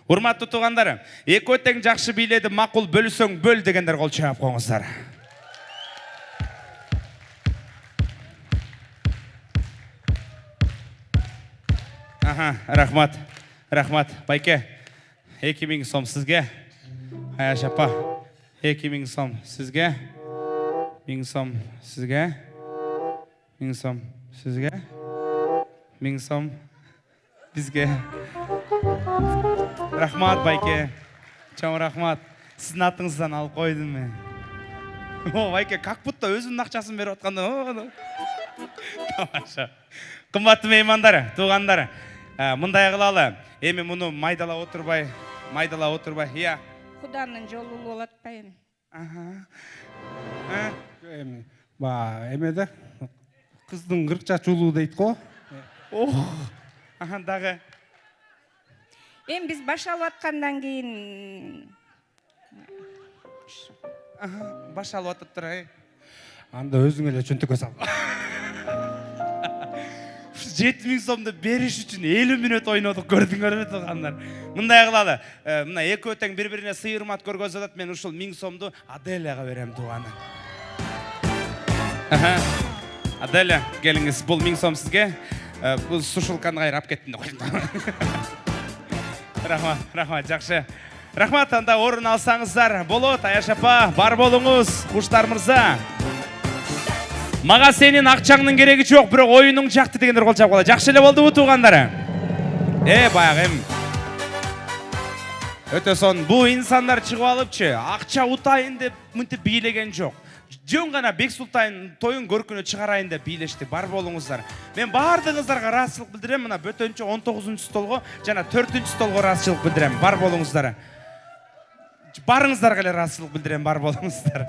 Урматты туғандары, екі өттен жақшы биледі, мақұл бөлісің бөл дегендер қол чағып қоңыздар. Рахмат, байке. 2000 сом сізге. Аяш апа, 2000 сом сізге. 1000 сом сізге. 1000 сом сізге. 1000 сом бізге. Рахмат, байке. Чоң рахмат. Сіздің атыңыздан алып қойдым мен. О, байке, как будто өзінің ақшасын беріп отқанда. Тамаша. Қымбатты меймандары, туғандары. Мұндай қылалы. Еме мұны майдала отырбай. Иә. Құданың жолы олатпайын. Емеді, қыздың 40 жас жолу дейді қо. Дағы. Біз башалып атқандан кейін... Башалып атып тұр, Анда өзің әлі чөнтікі сал. 7000 сомды беріш үшін 50 минут ойнадық, көрдіңдер ме туғандар? Мұндай қылады. Мына екі өтең бір-біріне сыйырмат көргөзеді, мен ұшыл 1000 сомды Аделяға берем туғаны. Аделя, келіңіз, бұл 1000 сом сізге. Бұл сушылқаны қайрап кеттінде қойды. Рахмат, жақшы. Рахмат, анда орын алсаңыздар. Болот, Аяш апа, бар болыңыз, Құштар мырза. Маға сенен ақчаңның керегі жоқ, бірақ ойының жақты дегендер қол жап қалады. Жақшы еле болды бұ туғандары. Баяғым. Өте сон, бұл инсандар шығып алыпчы, ақча ұтайын деп мүнті билеген жоқ. Жөн ғана Бексултайын тойын көркіні шығарайын деп билешті, бар болыңыздар. Мен бардыңыздарға разышылық білдірем, мұна бөтінші 19-шы столғы, жана 4-інші столғы разышылық білдірем, бар болыңыздар. Барыңыздар қалай разышылық білдірем, бар болыңыздар.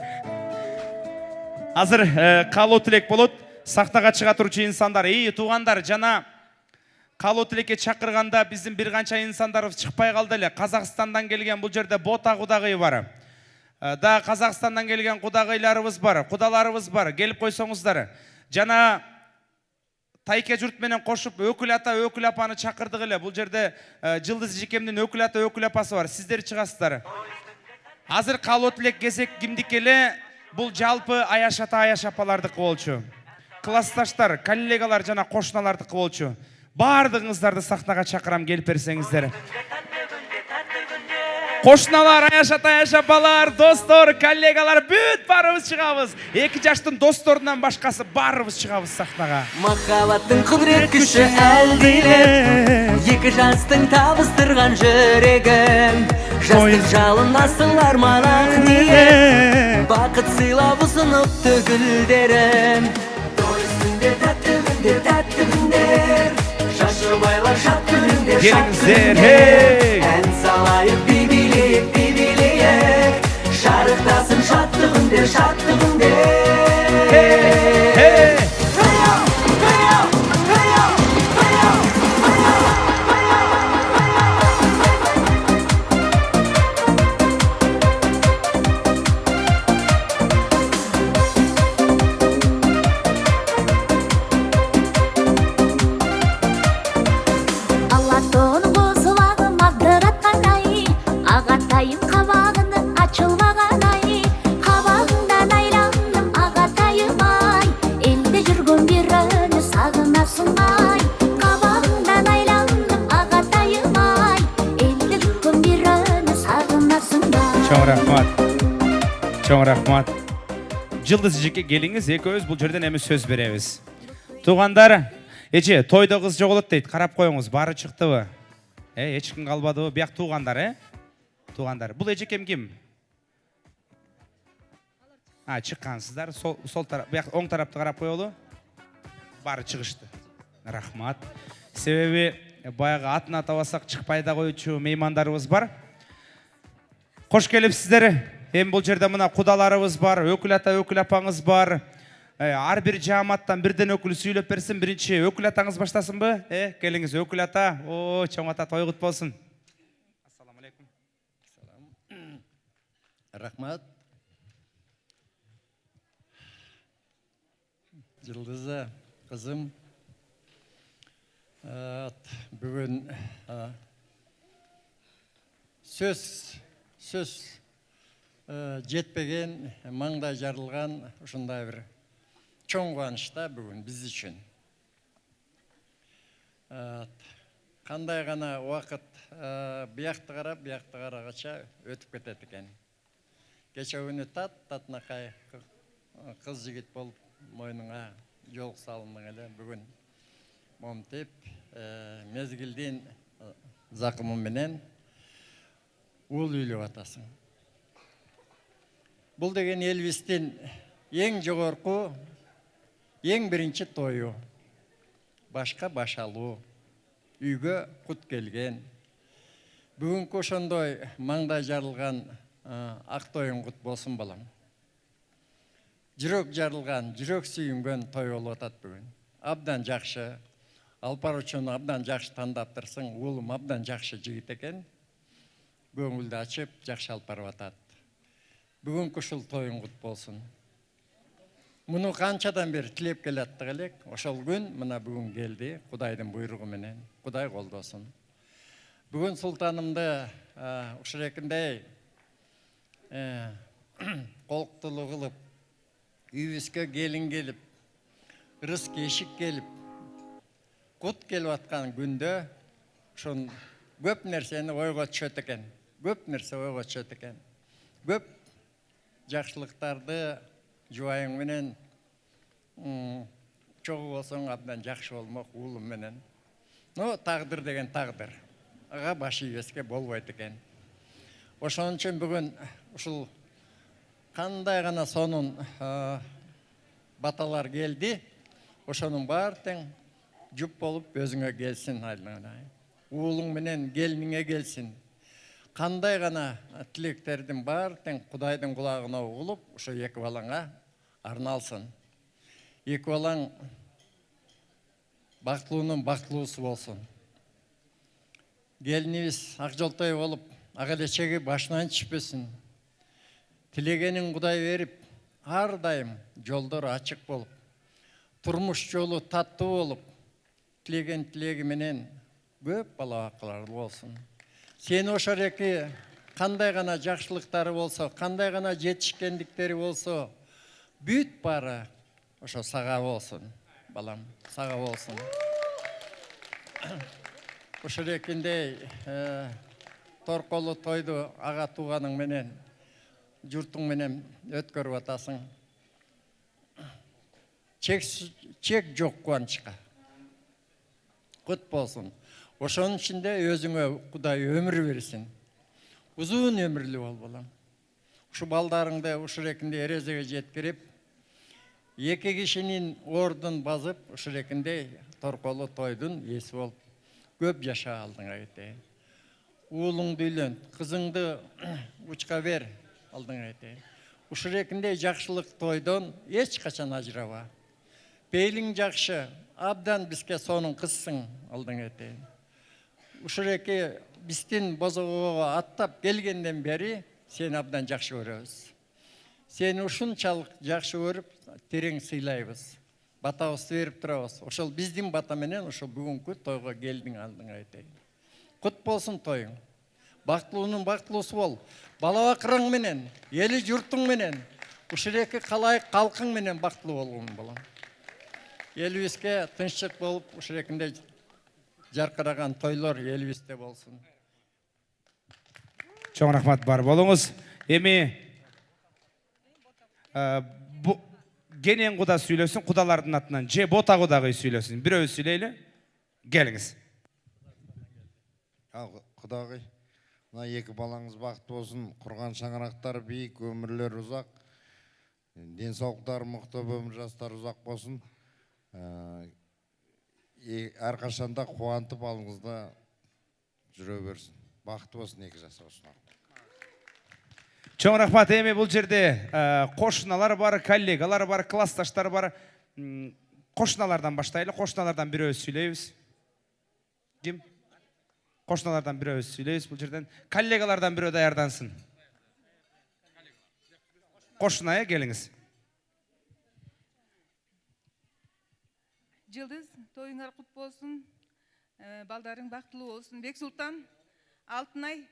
Азыр каалоо тилек болот. Сахнага чыга турчу инсандар, туугандар, жана каалоо тилекке чакырганда биздин бир канча инсандарыбыз чыкпай калды эле. Казакстандан келген бул жерде бота кудагый бар. Да Казакстандан келген кудагыйларыбыз бар, кудаларыбыз бар. Келип койсоңуздар. Жана Тайке журт менен кошуп өкүл ата, өкүл апаны чакырдык эле. Бул жерде Жылдыз Жекемдин өкүл ата, өкүл апасы бар. Сиздер чыгасыздар. Азыр каалоо тилек кезек кимдики эле? Бул жалпы Аяш ата, Аяш апалардыкы болчу. Классташтар, коллегалар жана кошуналардыкы болчу. Бардыгыңыздарды сахнага чакырам, келип берсеңиздер. Кошуналар, Аяш ата, Аяш апалар, достор, коллегалар, бүт барыбыз чыгабыз. 2 жаштын досторунан башкасы барыбыз чыгабыз сахнага. Махаббаттың құдірет күші әлдилеп, 2 жастың табыстырған жүрегін, жастық жалын асыл арман ақ ниет, бақыт сыйлап ұсынып төгілдерін. Той үстінде тәтті күндер, шашы байлар шат күндер, шат күндер. Ән салайық би-билейік, би-билейік, шарықтасын шатты күндер, шатты күндер. Чоң рахмат. Жылдыз Жеке келиңиз, экөөбүз бул жерден эми сөз беребиз. Туугандар, тойдо кыз жоголот дейт. Карап коюңуз, баары чыктыбы? Эч ким калбадыбы? Бияк туугандар, Туугандар. Бул эжекем ким? Чыккансыздар. Сол тарап, бияк оң тарапты карап коелу. Баары чыгышты. Рахмат. Себеби баягы атын атабасак чыкпай да коючу меймандарыбыз бар. Кош келипсиздер. Эми бул жерде мына кудаларыбыз бар, өкүл ата, өкүл апаңыз бар. Ар бир жааматтан бирден өкүл сүйлөп берсин. Биринчи өкүл атаңыз баштасынбы? Келиңиз өкүл ата. Чоң ата той кут болсун. Ассаламу алейкум. Рахмат. Жылдызы, кызым, бүгүн сөз жетпеген, маңдай жарылған ушундай бир чоң кубанычта бүгүн биз үчүн. Кандай гана убакыт биякты карап, биякты карагача өтүп кетет экен. Кече күнү татынакай кыз жигит болуп мойнуңа жол салындың эле, бүгүн момтеп мезгилдин закымы менен уул үйлөп атасың. Бұл деген Элвистин ең жогорку, ең биринчи тою. Башка башалуу, үйгө кут келген. Бүгүнкү ошондой маңдай жарылган ак тоюң кут болсун балам. Жүрөк жарылган, жүрөк сүйүнгөн той болуп атат бүгүн. Абдан жакшы, алпар үчүн абдан жакшы тандаптырсың, уулум абдан жакшы жигит экен. Көңүлдү ачып, жакшы алып барып атат. Бүгүнкү ушул тоюң кут болсун. Муну канчадан бери тилеп келаттык элек, ошол күн мына бүгүн келди, Кудайдын буйругу менен. Кудай колдосун. Бүгүн султанымды ушурекиндей колуктулуу кылып, үйүбүзгө келин келип, ырыс кешик келип, кут келип аткан күндө ушун көп нерсени ойго түшөт экен. Көп нерсе ойго түшөт экен. Көп жакшылыктарды жубайың менен чогуу болсоң абдан жакшы болмок уулум менен. Но тагдыр деген тагдыр. Ага баш ийбеске болбойт экен. Ошон үчүн бүгүн ушул кандай гана сонун баталар келди, ошонун баары тең жуп болуп өзүңө келсин айлана. Уулуң менен келиниңе келсин. Кандай гана тилектердин баары тең Кудайдын кулагына угулуп, ошо эки балаңа арналсын. Екі балаң бақытлуының бақытлуысы болсын. Келініміз Ақжолтай болып, ағалечеге башынан түшпесін. Тілегенін Құдай беріп, ардайым жолдар ашық болып, тұрмыш жолы татты болып, тілеген тілегі менен көп бала ақыларлы болсын. Сен ошар еке қандай ғана жақшылықтары болса, қандай ғана жетішкендіктері болса, бүт бары ошо саға болсын, балам, саға болсын. Ошар екендей торқолы тойды аға туғаның менен, жұртың менен өткөріп атасың. Чек жоқ қуанышқа. Құт болсын. Ошonun içinde өзіңе Құдай өмір берсін. Uzun ömürlü ol балам. Şu baldarыңды ушул экинде эрезеге жеткирип, эки кишинин ордун базып, ушул экинде торколу тойдун эси болуп, көп жаша алдыңа кетейин. Уулуңду үйлөн, кызыңды учка бер алдыңа кетейин. Ушул экинде жакшылык тойдон эч качан ажырабаа. Пейлиң жакшы, абдан бизге сонун кызсың алдыңа кетейин. Ушул эки биздин бозогого аттап келгенден бери сени абдан жакшы көрөбүз. Сени ушунчалык жакшы көрүп, терең сыйлайбыз. Батабызды берип турабыз. Ошол биздин бата менен ошол бүгүнкү тойго келдиң алдыңа айтайын. Кут болсун тойуң. Бактылуунун бактылуусу бол. Бала бакырың менен, эли журтуң менен, ушул эки калайык калкың менен бактылуу болгон болом. Элибизге тынччык болуп, ушул экинде жаркыраган тойлор элибизде болсун. Чоң рахмат бар болуңуз. Эми кенен Куда сүйлөсүн, кудалардын атынан же бота кудагы сүйлөсүн. Бирөөбүз сүйлөйлү. Келиңиз. Құдағи, мына екі балаңыз бақытты болсын, құрған шаңырақтар биік, өмірлер ұзақ, денсаулықтар мықты, өмір жастар ұзақ болсын. Әрқашанда қуантып алыңызда жүре берсін. Бақытты болсын екі жас болсын. Чоң рахмат. Эми бул жерде кошуналар бар, коллегалар бар, классташтар бар. Кошуналардан баштайлы. Кошуналардан бирөөбүз сүйлөйбүз. Ким? Кошуналардан бирөөбүз сүйлөйбүз бул жерден. Коллегалардан бирөө даярдансын. Кошуная келиңиз. Жылдыз, тойуңар кут болсун, балдарың бактылуу болсун. Бексултан, Алтынай,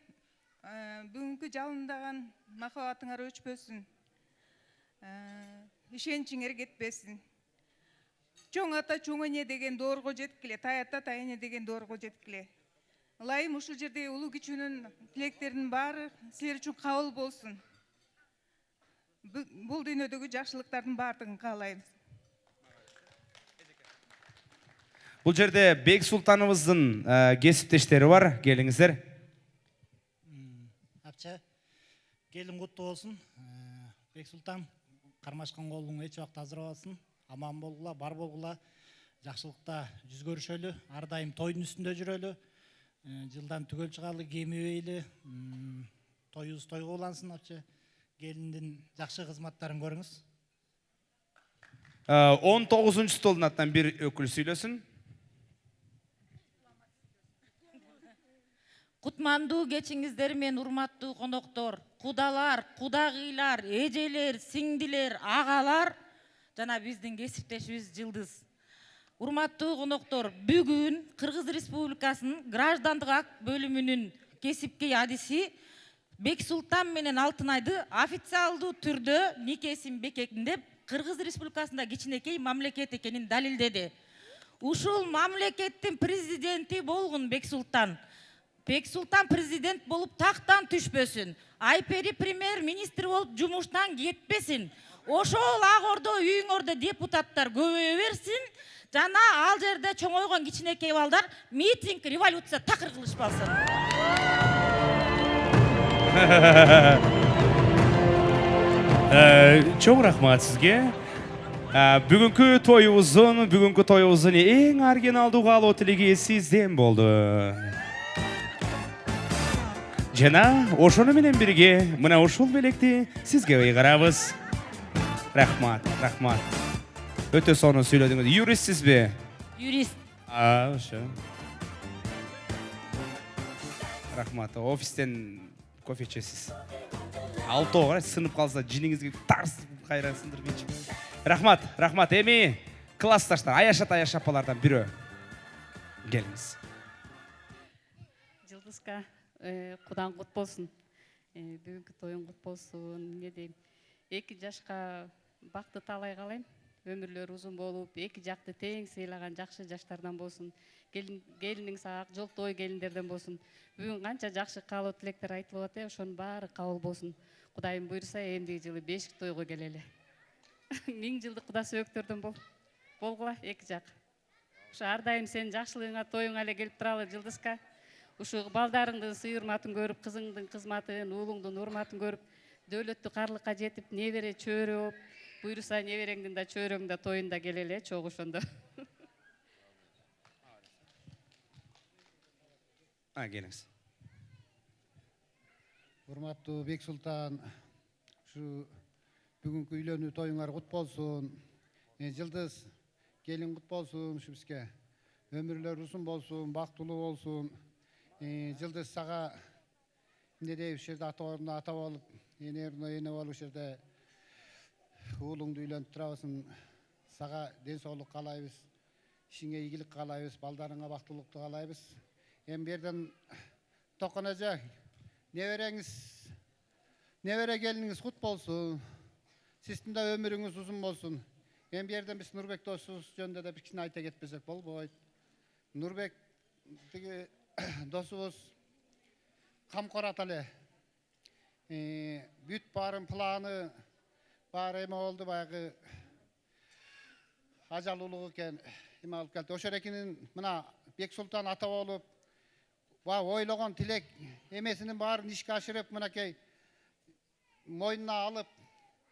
бүгүнкү жалындаган махабатыңар өчпөсүн. Ишеничиңер кетпесин. Чоң ата чоң эне деген доорго жеткиле, тай ата тай эне деген доорго жеткиле. Ылайым ушул жерде улуу кичүүнүн тилектеринин баары силер үчүн кабыл болсун. Бул дүйнөдөгү жакшылыктардын баардыгын каалайбыз. Бул жерде Бексултановуздун кесиптештери бар. Келиңиздер. Акча, келин куттуу болсун. Бексултан, кармашкан колуң эч убакта азыр болсун. Аман болгула, бар болгула. Жакшылыкта жүз көрүшөлү, ар дайым тойдун үстүндө жүрөлү. Жылдан түгөл чыгалы, кемибейли. Тоюбуз тойго улансын, акча. Келиндин жакшы кызматтарын көрүңүз. 19 столдун атынан бир өкүл сүйлөсүн. Кутмандуу кечиңиздер мен урматтуу коноктор, кудалар, кудагыйлар, эжелер, сиңдилер, агалар жана биздин кесиптешибиз Жылдыз. Урматтуу коноктор, бүгүн Кыргыз Республикасынын граждандык акт бөлүмүнүн кесипкей адиси Бексултан менен Алтынайды официалдуу түрдө никесин бекемдеп, Кыргыз Республикасында кичинекей мамлекет экенин далилдеди. Ушул мамлекеттин президенти болгон Бексултан. Бексултан президент болуп тактан түшпөсүн. Айпери премьер-министр болуп жумуштан кетпесин. Ошол ак ордо үйүңөрдө депутаттар көбөйө берсин. Жана ал жерде чоңойгон кичинекей балдар митинг, революция такыр кылышпасын. Чоң рахмат сизге. Бүгүнкү тоюбуздун эң оригиналдуу каалоо тилеги сизден болду. Жана ошону менен бирге мына ушул белекти сизге ыйгарабыз. Рахмат, рахмат. Өте соны сөйледіңіз. Юристсіз бе? Юрист. Ошо. Рахмат. Офистен кофе ішесіз. Алты оғыр, сынып қалса, жиніңізге тарс қайран сындырып кетші. Рахмат, рахмат. Эми классташтар, аяш апалардан бирөө. Келіңіз. Жылдызка, Кудан кут болсун. Бүгүнкү тоюң кут болсун. Не дейм? 2 жашка бакты талай калайм. Өмүрлөрү узун болуп, 2 жакты тең сыйлаган жакшы жаштардан болсун. Келиниң сага жолтой келиндерден болсун. Бүгүн канча жакшы каалоо тилектер айтылып атат, ошонун баары кабыл болсун. Кудайым буйруса, эмдиги жылы 5 тойго келели. 1000 жылдык Куда сөбөктөрдөн болгула 2 жак. Ошо ар дайым сенин жакшылыгыңа, тоюңа эле келип туралы, Жылдызка. Ушу балдарыңдын сый-урматын көрүп, кызыңдын кызматын, уулуңдун урматын көрүп, дөөлөттүү карлыкка жетип, небере чөөрө болуп, буйруса небереңдин да чөөрөң да тоюнда келеле, чогуу ошондо. Келиңиз. Урматтуу Бексултан, ушу бүгүнкү үйлөнүү тоюңар кут болсун. Жылдыз келин кут болсун ушу бизге. Өмүрлөр узун болсун, бактылуу болсун. Жылдыз сага эмне дейбиз, ушул жерде ата ордуна ата болуп, эне ордуна эне болуп, ушул жерде уулуңду үйлөнүп турабызсың. Сага ден соолук каалайбыз, ишиңе ийгилик каалайбыз, балдарыңа бактылыктуу каалайбыз. Эми берден Токон эже, небере келиниңиз кут болсун. Сиздин да өмүрүңүз узун болсун. Эми берден биз Нурбек досубуз жөнүндө да бир кичине айта кетпесек болбойт. Нурбек тиги досубуз камкор ата эле. Бүт баарын планы баары эме болду, баягы ажал улук экен, эме алып келди. Ошол экенин мына Бексултан ата болуп, ойлогон тилек эмесинин баарын ишке ашырып, мынакей мойнуна алып,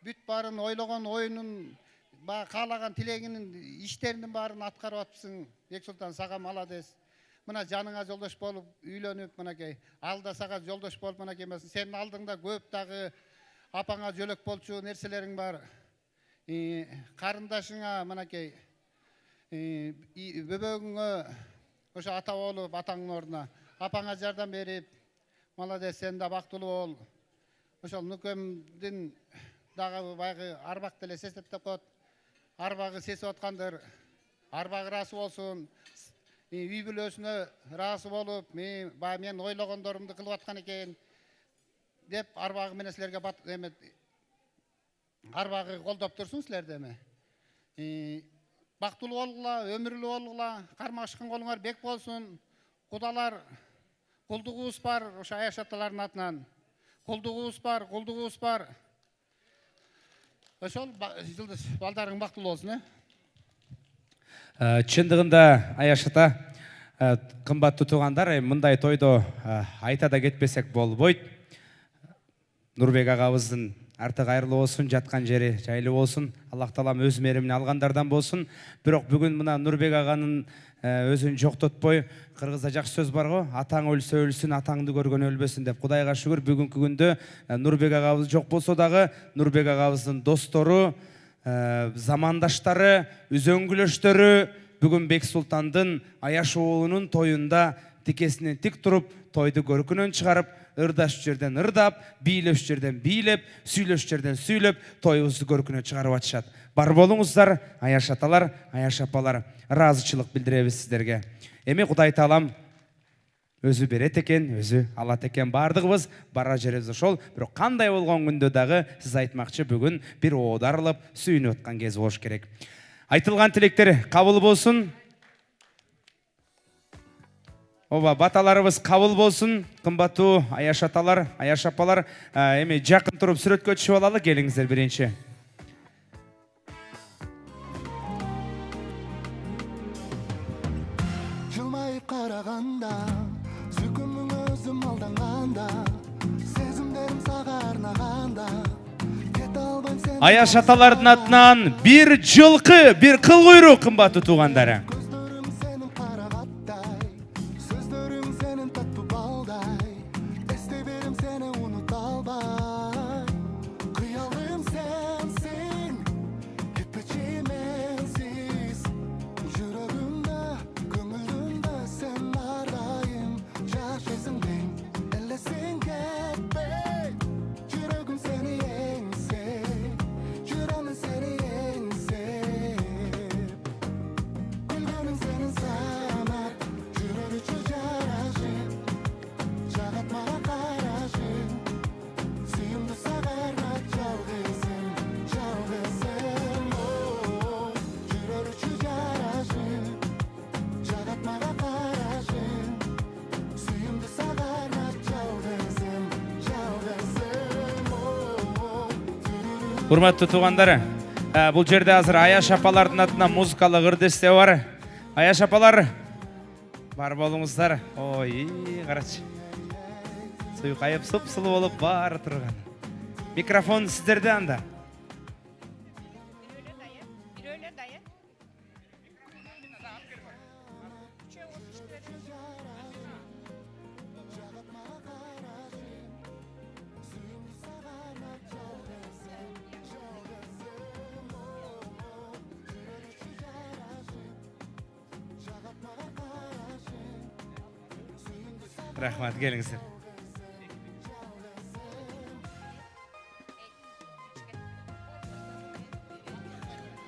бүт баарын ойлогон оюнун, каалаган тилегинин иштеринин баарын аткарып атпсың. Бексултан, сага маладес. Мына жаныңа жолдош болуп, үйлөнүп, мынакей алда сага жолдош болуп, мынакей сенин алдыңда көп дагы апаңа жөлөк болчу нерселериң бар. Карындашыңа, мынакей бөбөгүңө ошо ата болуп, атаңдын ордуна апаңа жардам берип, маладес, сен да бактылуу бол. Ошол нукемдин дагы баягы арбак деле сесеп деп коет. Арбагы сесип аткандыр, арбагы ыраазы болсун. Үй бүлөсүнө ыраазы болуп, мен ойлогондорумду кылып аткан экен деп арбагы менен силерге арбагы колдоп турсун силерде эме. Бактылуу болгула, өмүрлүү болгула, кармашкан колуңар бек болсун. Кудалар, кулдугубуз бар, ошо аяш аталардын атынан. Кулдугубуз бар. Ошол Жылдыз балдарың бактылуу болсун, Чындыгында Аяш ата, кымбаттуу туугандар, мындай тойдо айта да кетпесек болбойт. Нурбек агабыздын арты кайырлуу болсун, жаткан жери жайлуу болсун. Аллах таалам өз меримине алгандардан болсун. Бирок бүгүн мына Нурбек аганын өзүн жоктотпой, кыргызда жакшы сөз бар го, атаң өлсө өлсүн, атаңды көргөн өлбөсүн деп. Кудайга шүгүр, бүгүнкү күндө Нурбек агабыз жок болсо дагы, Нурбек агабыздын достору, замандаштары, үзөңгүлөштөрү бүгүн Бексултандын Аяш уулунун тоюнда тикесинен тик туруп, тойду көркүнөн чыгарып, ырдаш жерден ырдап, бийлеш жерден бийлеп, сүйлөш жерден сүйлөп, тоюбузду көркүнө чыгарып атышат. Бар болуңуздар, Аяш аталар, Аяш апалар, ыраазычылык билдиребиз сиздерге. Эми Кудай таалам өзү берет экен, өзү алат экен. Бардыгыбыз бара жерибиз ошол. Бирок кандай болгон күндө дагы сиз айтмакчы, бүгүн бир оодарылып, сүйүнүп аткан кез болуш керек. Айтылган тилектер кабыл болсун. Баталарыбыз кабыл болсун. Кымбаттуу Аяш аталар, Аяш апалар, эми жакын туруп сүрөткө түшүп алалы, келиңиздер биринчи. Жылмайып караганда, сүйкүмүң өзүм алданганда, сезимдерим сага арнаганда, кете албайм сен. Аяш аталардын атынан бир жылкы, бир кыл куйрук, кымбаттуу туугандары. Урматтуу туугандар, бул жерде азыр Аяш апалардын атынан музыкалык ырдесте бар. Аяш апалар, бар болуңуздар. Ой, карачы. Суйкайып суп-сулуу болуп баары турган. Микрофон сиздерде анда. Рахмат, келиңиздер.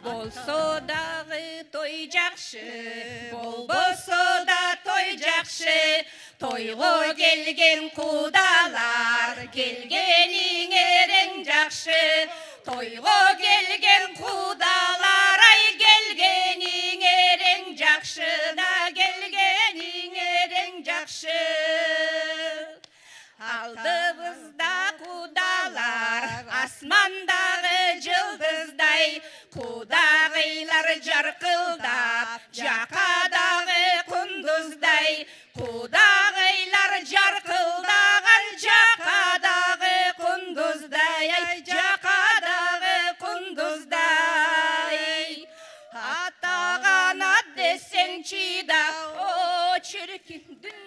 Болсо дагы той жакшы, болбосо да той жакшы. Тойго келген кудалар, келгениңерең жакшы. Тойго келген кудалар, ай келгениңерең жакшы да келгениңерең жакшы. Алдыбызда кудалар, асмандагы жылдыздай. Кудагыйлар жаркылдап, жакадагы кундуздай. Кудагыйлар жаркылдаган, жакадагы кундуздай. Ай, жакадагы кундуздай. Атагана десеңчи да, о чиркин дүнүйө.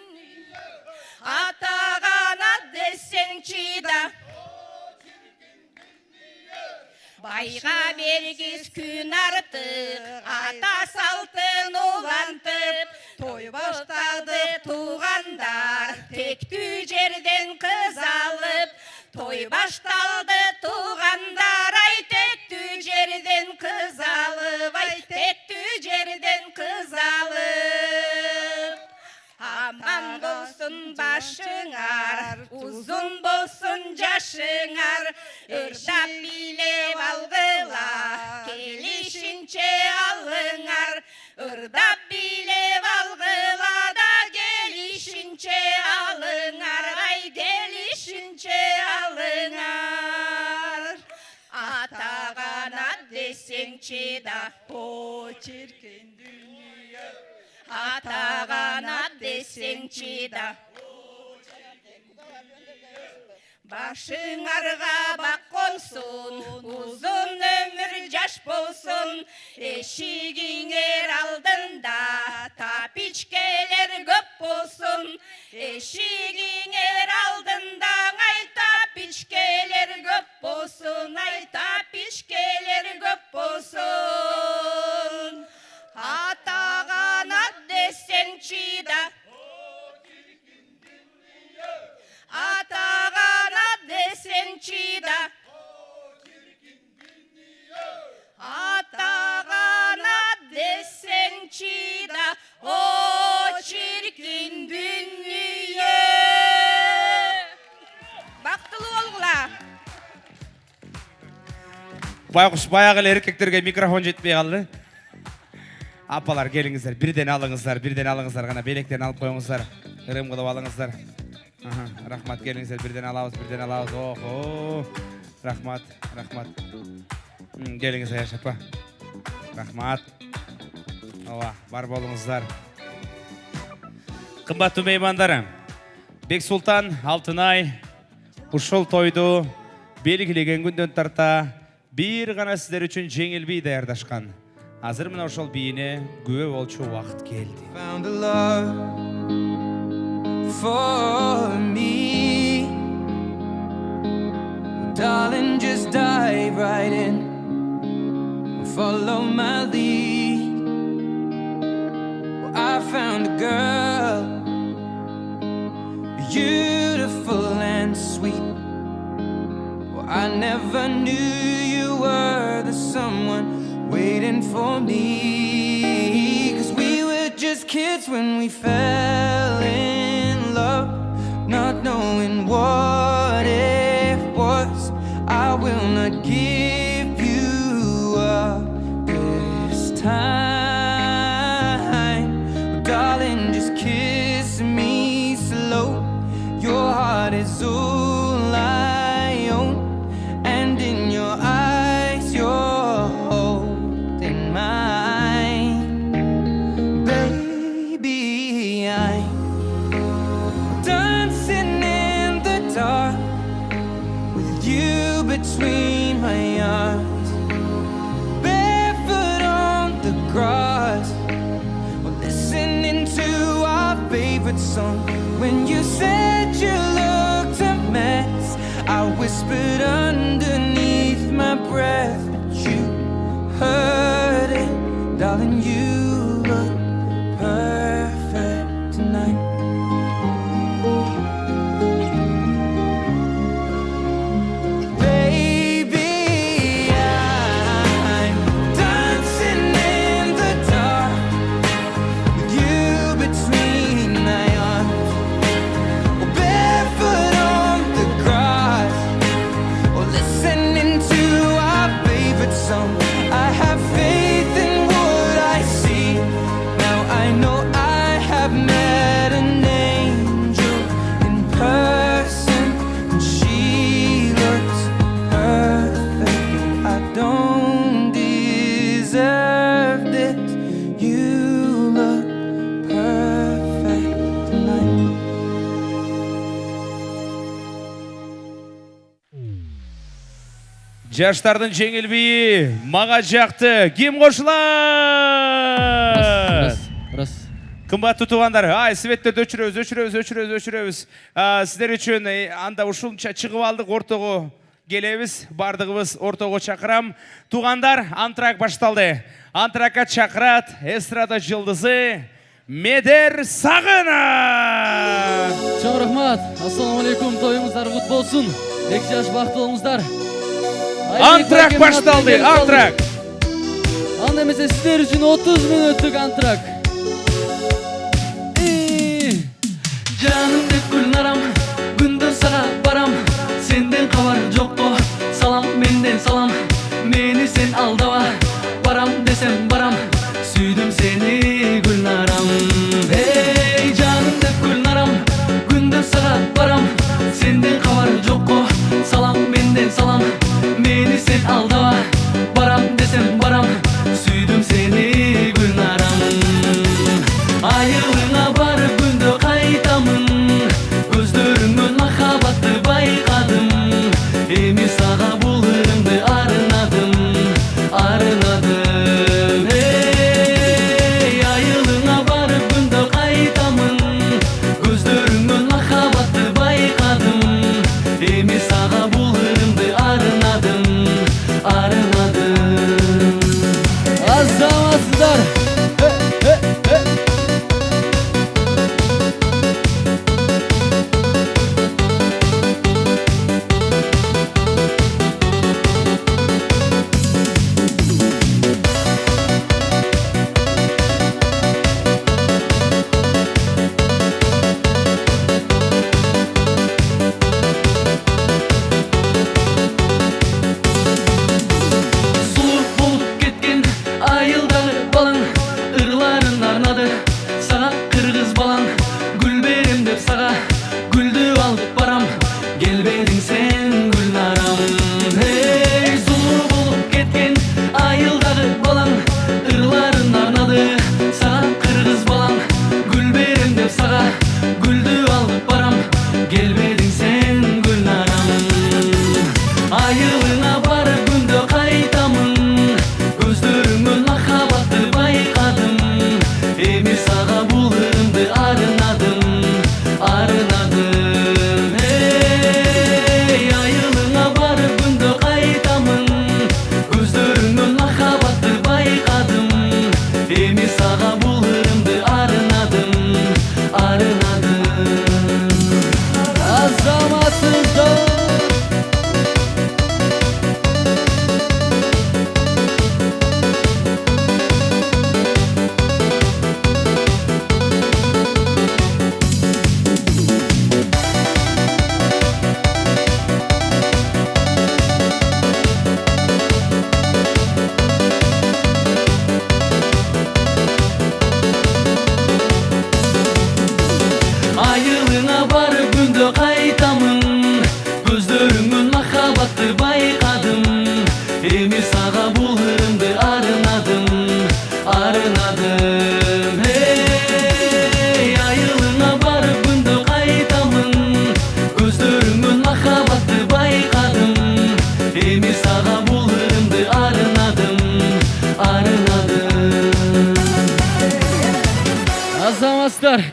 Атагана десеңчи да, байга бергиз күн артык, ата салтын улантып. Той баштады туугандар, тектүү жерден кыз алып. Той башталды туугандар, ай тектүү жерден кыз алып. Ай тектүү жерден кыз алып. Аман болсун башыңар, узун болсун жашыңар. Ырдап билеп алгыла, келишинче алыңар. Ырдап билеп алгыла да келишинче алыңар. Ай келишинче алыңар. Атагана десеңчи да, о чиркен дүнүйө. Атагана десеңчи да, башыңарга бак консун, узун өмүр жаш болсун. Эшигиңер алдында тапичкелер көп болсун. Эшигиңер алдында ай тапичкелер көп болсун. Ай тапичкелер көп болсун. Атагана десеңчи да, атагана десеңчи да, атагана десеңчи да, о чиркин дүнүйө. Бактылуу болгула. Байкуш баягы эле эркектерге микрофон жетпей калды. Апалар келиңиздер, бирден алыңыздар, гана белектен алып коюңуздар. Ырым кылып алыңыздар. Рахмат, келиңиздер, бирден алабыз. Охо. Рахмат. Келиңиз Аяш апа. Рахмат. Ооба, бар болуңуздар. Кымбаттуу меймандар, Бексултан Алтынай ушул тойду белгилеген күндөн тарта бир гана сиздер үчүн жеңил бий даярдашкан. Азыр мына ошол бийине күбө болчу убакыт келди. Found a love for me. Darling, just dive right in. Follow my lead. Well, I found a girl, beautiful and sweet. Well, I never knew you were the someone waiting for me. 'Cause we were just kids when we fell in love, not knowing what it was. I will not give you up this time. But darling, just kiss me slow. Your heart is all I own, and in your eyes between my arms, barefoot on the grass, or listening to our favorite song. When you said you looked a mess, I whispered underneath my breath, but you heard it, darling. You look perfect tonight. I have faith in what I see. Now I know I have met an angel in person, and she looks perfect. I don't deserve this. You look perfect tonight. Жаштардың жеңіл биі маға жақты. Кем қошылар? Қымбатты туғандар, светтерді өшірөбіз. Сіздер үшін анда ұшылынша шығып алдық, ортоғы келебіз, бардығыбыз ортоғы чақырам. Туғандар, антрак башталды. Антракқа чақырат, эстрада жылдызы Медер Сағына. Чоң рахмат. Ассалаумалейкум, тойыңыздар құт болсын. 2 жаш бақытты болыңыздар. Антрак башталды, антрак. Анда емесе сіздер үшін 30 минуттық антрак. Жаным деп гүлнарам, күндөн сага барам. Сенден хабар жокко, салам менден салам. Мени сен алдава, барам десем барам. Сүйдүм сени гүлнарам. Эй, жаным деп гүлнарам, күндөн сага барам. Сенден хабар жокко, салам менден салам. Meni sen aldava, baram desem baram. Süydüm seni gülnaram.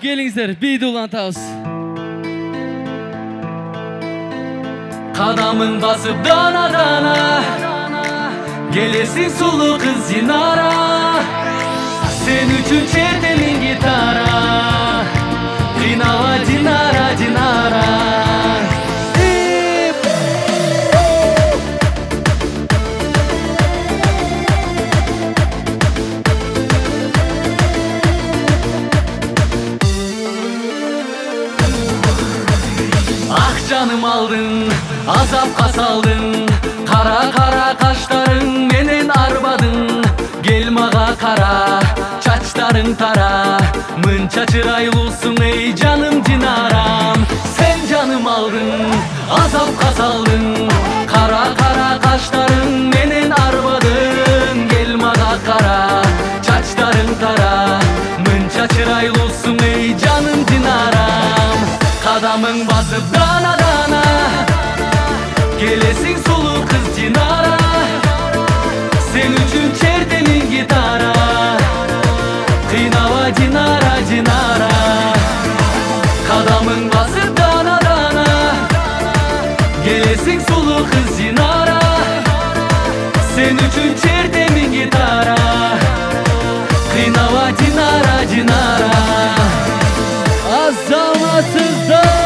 Келиңиздер, бийди улантабыз. Kadamın basıp dana dana Gelesin sulu kız Dinara Sen üçün çerdemin gitara Dinava Dinara Dinara Ah canım aldın, azapka saldın Kara kara kaşların menen arbadın Gel mağa kara, çaçların tara Mınça çıraylırsın ey canım Dinaram Sen canım aldın, azapka saldın Kara kara kaşların menen arbadın Gel mağa kara, çaçların tara Mınça çıraylırsın ey canım Dinaram Kadamın basıp dana dana Gelesin sulu kız Dinara Sen üçün çerdemin gitara Kıynava Dinara Dinara Kadamın basıp dana dana Gelesin sulu kız Dinara Sen üçün çerdemin gitara Kıynava Dinara Dinara Azamatsızlar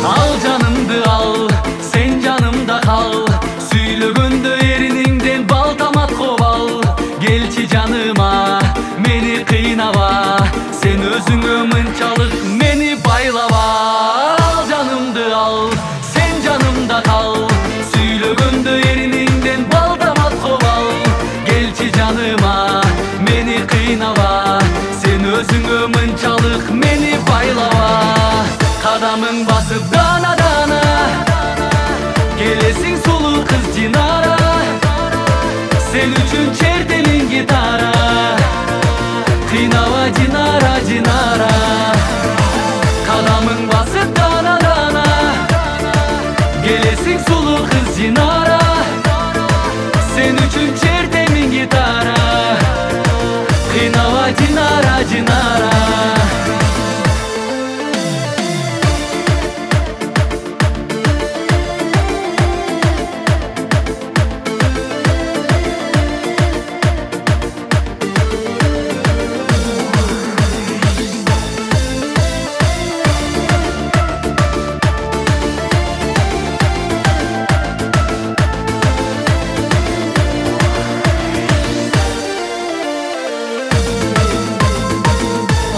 Al canımdı al, sen canımda kal Süylügündü yerininden bal tamat koval Gelçi canıma, meni kıynava Sen özüngö mınçalık, meni baylava Al canımdı al, sen canımda kal Süylügündü yerininden bal tamat koval Gelçi canıma, meni kıynava Sen özüngö mınçalık, meni baylava Kadamın basıp dana dana Gelesin sulu kız Dinara Sen üçün çerdemin gitara Kıynava Dinara Dinara Kadamın basıp dana dana Gelesin sulu kız Dinara Sen üçün çerdemin gitara Kıynava Dinara Dinara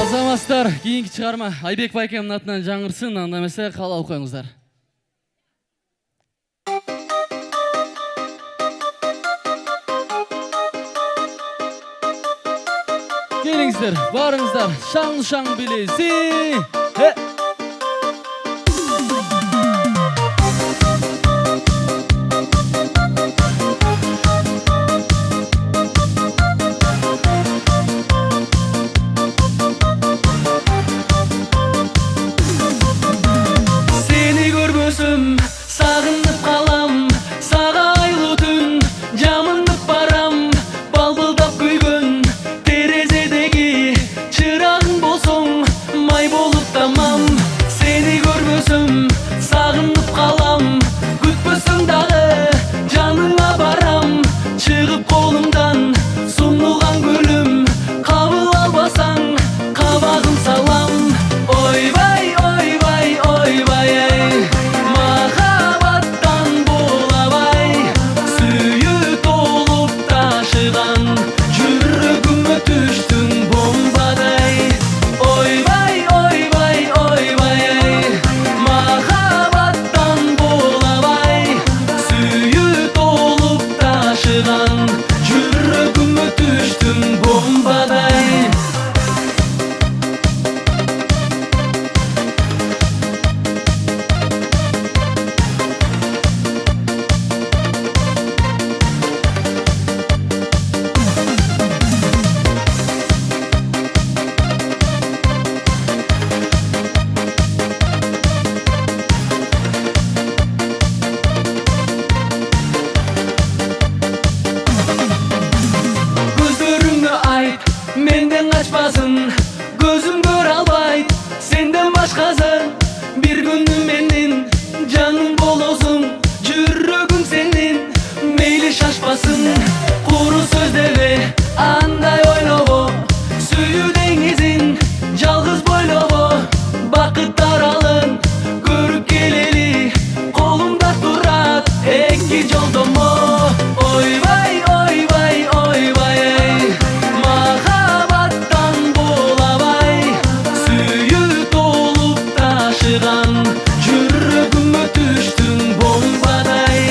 Azаматтар, кейінгі шығарма Айбек Байкемнің атынан жаңғырсын, анда эмесе қалал қойыңыздар. Келіңіздер, барыңыздар, шаң білесі. Sağınıp kalam, sağa aylı tün Camınıp baram, balbıldap güygün Terezedeki çırağın bolsun May bolup tamam Ки жолдомо ойбай ойбай ойбай махабаттан булабай сүйүү толуп ташыган жүрөгүмө түштүң бомбадай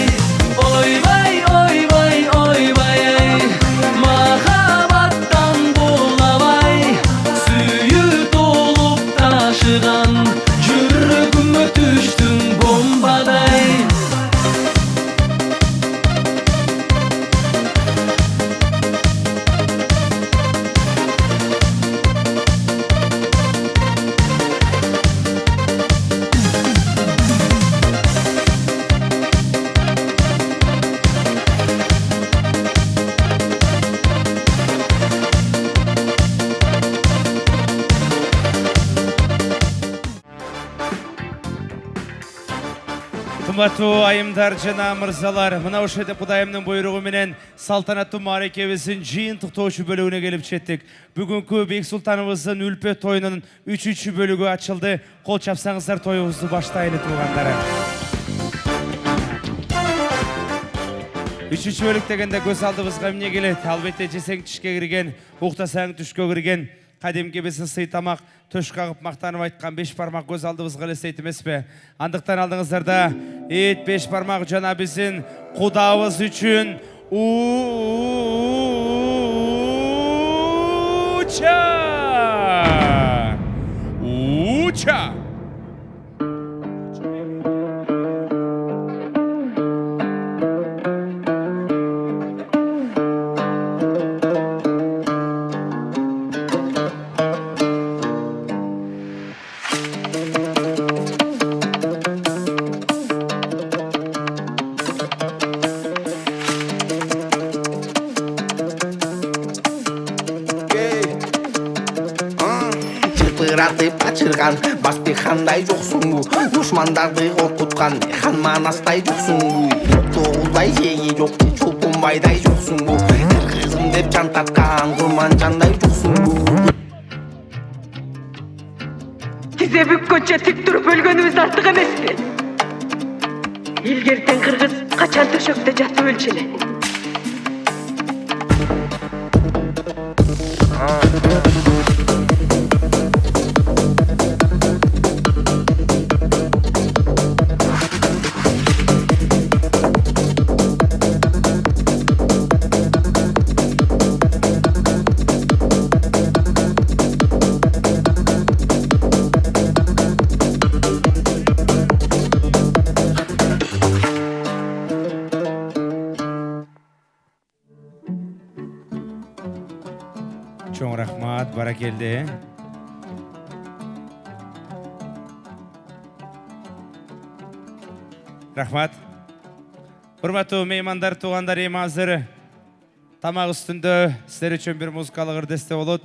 ойбай ойбай ойбай махабаттан булабай сүйүү толуп ташыган жүрөгүмө түштүң бомбадай Кымбаттуу айымдар жана мырзалар, мына ошол жерде Кудайымдын буйругу менен салтанаттуу мааракебиздин жыйынтыктоочу бөлүгүнө келип жеттик. Бүгүнкү Бек Султановубуздун үлпө тоюнун 3-чү бөлүгү ачылды. Кол чапсаңыздар, тоюбузду баштайлы туугандар. 3-чү бөлүк дегенде көз алдыбызга эмне келет? Албетте жесең тишке кирген, уктасаң түшкө кирген, кадимки биздин сый тамак төш кагып мактанып айткан 5 бармак көз алдыбызга элестейт эмеспи? Андыктан алдыңыздарда эт 5 бармак жана биздин Кудабыз үчүн уча! Уча! Чырпыратып ачырган баспихандай жоксуңбу душмандарды коркуткан хан манастай жоксуңбу тооздай жеги жок чолпонбайдай жоксуңбу кыргызым деп жан тарткан курманжандай жоксуңбу Тизе бүккөнчө тик туруп өлгөнүбүз артык эмеспи? Илгертен кыргыз качан төшөктө жатып өлчү эле? Чоң рахмат, баракелде. Рахмат. Урматтуу меймандар, туугандар, эми азыр тамак үстүндө силер үчүн бир музыкалык ырдесте болот.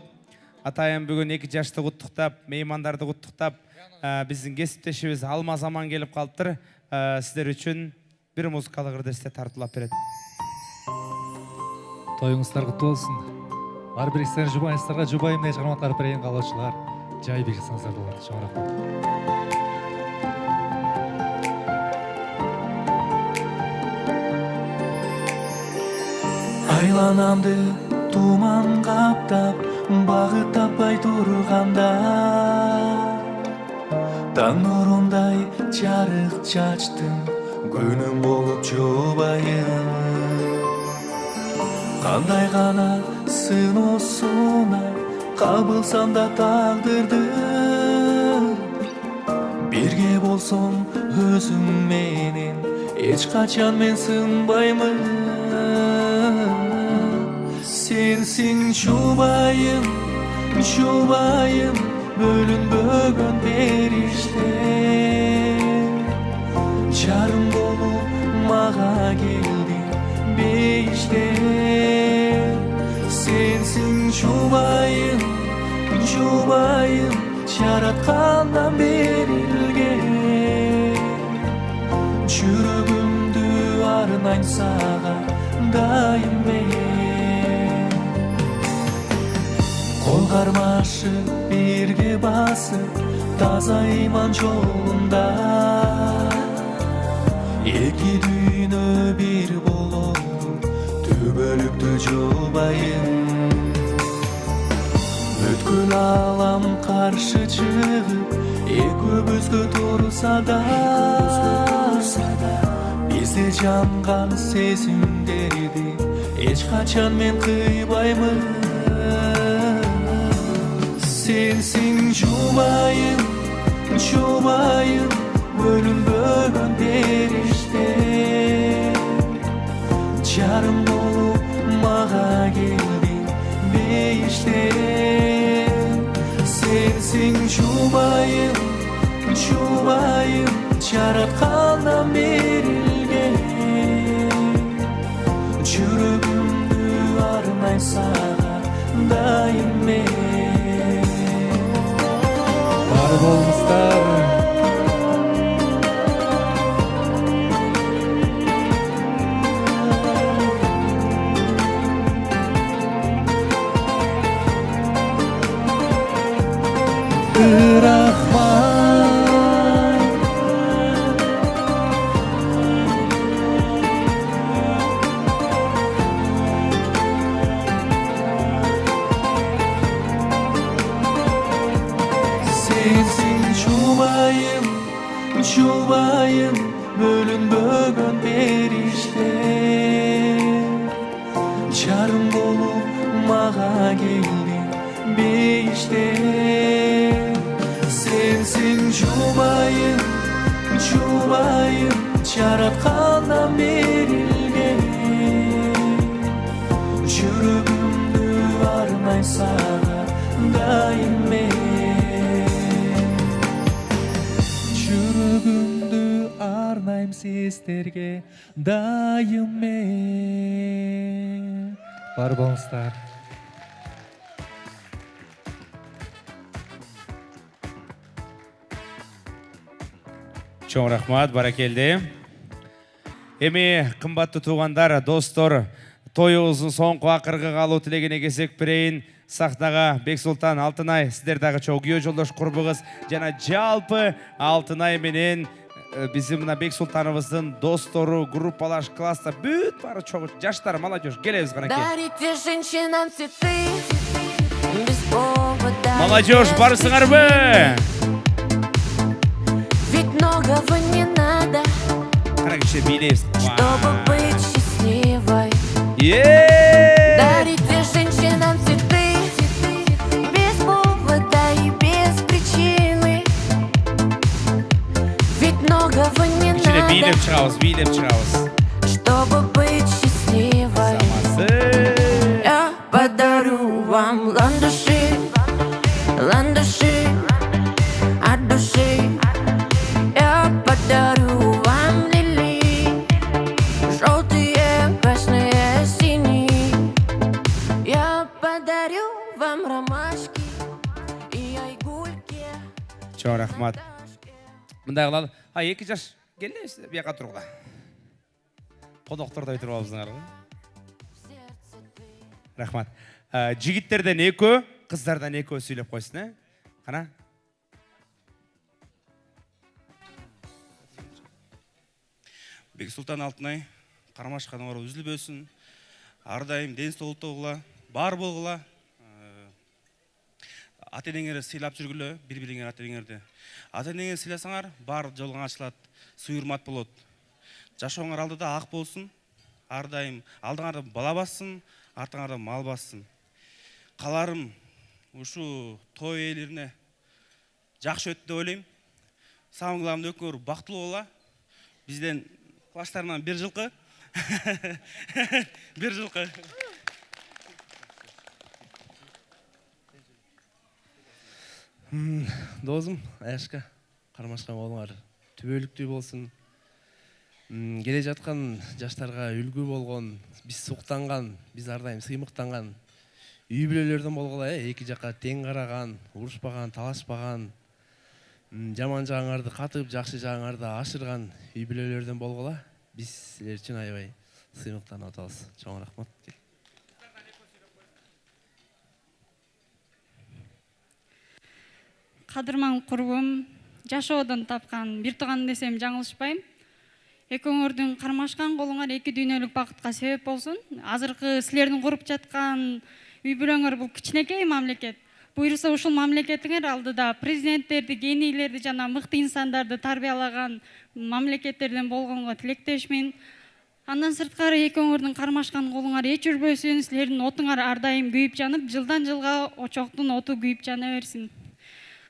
Атайын бүгүн 2 жашты куттуктап, меймандарды куттуктап, биздин кесиптешибиз Алмаз аман келип калыптыр. Силер үчүн бир музыкалык ырдесте тартуулап берет. Тоюңуздар куттуу болсун. Ар бирисиңер жубайыңыздарга жубайым менен чыгармат карап берген каалоочулар. Жай бир жасаңыздар болот. Чоң рахмат. Айланамды туман каптап, багыт таппай турганда таң нурундай жарык чачтың, күнүм болуп жубайым. Кандай гана сыноосуна кабылсам да тагдырды, бирге болсом өзүң менен эч качан мен сынбаймын. Sensin şubayım, şubayım, bölünbөгөн berişte. Жарым болуп мага келдиң бейиште. Sensin şubayım, şubayım, жараткандан берилген. Жүрөгүмдү арнайм сага дайым мен. Кол кармашып бирге басып таза ыйман жолунда, Эки дүйнө бир болот, түбөлүктү жылбайын. Өткөн алам каршы чыгып, экөөбүзгө турса да, бизде жанган сезимдерди эч качан мен кыйбаймын. Сенсиң жубайым, жубайым, бөлүнбөгөн бериште. Жарым болуп мага келдиң бейиштен. Сенсиң жубайым, жубайым, жараткандан берилген. Жүрөгүмдү арнай сага дайым мен. Бар болмустар. Sensin çubayım, çubayım, bölünbөгөн berişte. Жарым болуп мага келдиң бейиште. Sensin çubayım, çubayım, жараткандан берилген. Жүрөгүмдү арнай сага дайым мен. Жүрөгүмдү арнайм сиздерге дайым мен. Бар болмустар. Чоң рахмат, баракелди. Эми кымбаттуу туугандар, достор, тоюбуздун соңку акыркы калуу тилегине кезек берейин. Сахнага Бексултан, Алтынай, сиздер дагы чоң күйөө жолдош курбуңуз жана жалпы Алтынай менен биздин мына Бексултановуздун достору, группалаш, класста бүт баары чоң жаштар, молодежь, келебиз канакей. Дарите женщинам цветы без повода. Молодежь, барысыңарбы? Ведь многого не надо, Канакей бийлейбиз. чтобы быть счастливой. Дарите женщинам цветы без повода и без причины. Ведь многого не надо, бийлеп чыгабыз. чтобы быть счастливой. Я подарю вам ландыши, ландыши от души. Я подарю вам лилии, желтые, красные, синие. Я подарю вам ромашки и айгульки. Чоң рахмат. Мындай кылалы. Эки жаш келебиз, бияка тургула. Конокторду айтып алабызыңарбы? Рахмат. Жигиттерден экөө, кыздардан экөө сүйлөп койсун, Кана? Бексултан Алтынай, кармашканыңар үзүлбөсүн. Ар дайым ден соолуктугула, бар болгула. Ата-энеңерди сыйлап жүргүлө, бири-бириңер ата-энеңерди. Ата-энеңерди сыйласаңар, бар жолуң ачылат, суйурмат болот. Жашооңор алдыда ак болсун. Ар дайым алдыңарда бала бассын, артыңарда мал бассын. Каларым ушу той элирине жакшы өттү деп ойлойм. Самый главный өкмөр бактылуу бола. Бизден класстарынан бир жылкы. Бир жылкы. Досым, Аяшка, кармашкан болуңар түбөлүктүү болсун. Келе жаткан жаштарга үлгү болгон, биз суктанган, биз ар дайым сыймыктанган үй бүлөлөрдөн болгула, эки жакка тең караган, урушпаган, талашпаган, жаман жагыңарды катып, жакшы жагыңарды ашырган үй бүлөлөрдөн болгула. Биз силер үчүн аябай сыймыктанып атабыз. Чоң рахмат. Кадырман курбум, жашоодон тапкан бир тууган десем жаңылышпайм. экөөңөрдүн кармашкан колуңар эки дүйнөлүк бакытка себеп болсун. Азыркы силердин куруп жаткан үй бүлөңөр бул кичинекей мамлекет. Буюрса ушул мамлекетиңер алдыда президенттерди, генийлерди жана мыкты инсандарды тарбиялаган мамлекеттерден болгонго тилектешмин. Андан сырткары экөөңөрдүн кармашкан колуңар эч жүрбөсүн, силердин отуңар ар дайым күйүп жанып, жылдан жылга очоктун оту күйүп жана берсин.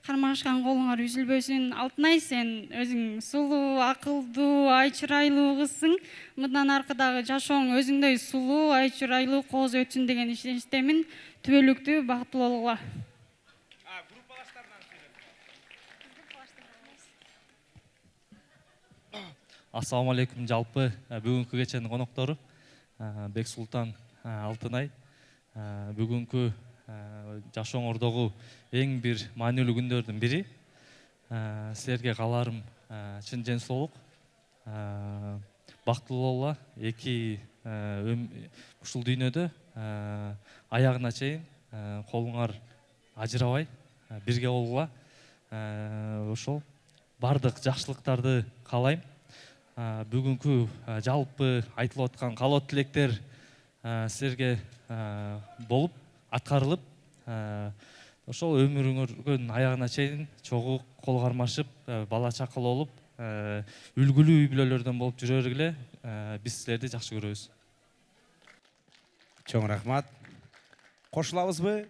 Кармашкан колуңар үзүлбөсүн. Алтынай, сен өзүң сулуу, акылдуу, ай чырайлуу кызсың. Мындан аркадагы жашооң өзүңдөй сулуу, ай чырайлуу кооз өтсүн деген ишеничтемин. Түбөлүктүү, бактылуу болгула. Ассаламу алейкум жалпы бүгүнкү кеченин коноктору Бексултан, Алтынай. Бүгүнкү жашооңордогу эң бир маанилүү күндөрдүн бири. Силерге кааларым чын жен соолук, бактылуу болгула. Ушул дүйнөдө аягына чейин колуңар ажырабай бирге болгула. Ошол бардык жакшылыктарды каалайм. Бүгүнкү жалпы айтылып аткан каалоо тилектер силерге болуп, аткарылып, ошол өмүрүңөргөн аягына чейин чогуу кол кармашып, бала чакалуу болуп, үлгүлүү үй бүлөлөрдөн болуп жүрө бергиле. Биз силерди жакшы көрөбүз. Чоң рахмат. Кошулабызбы?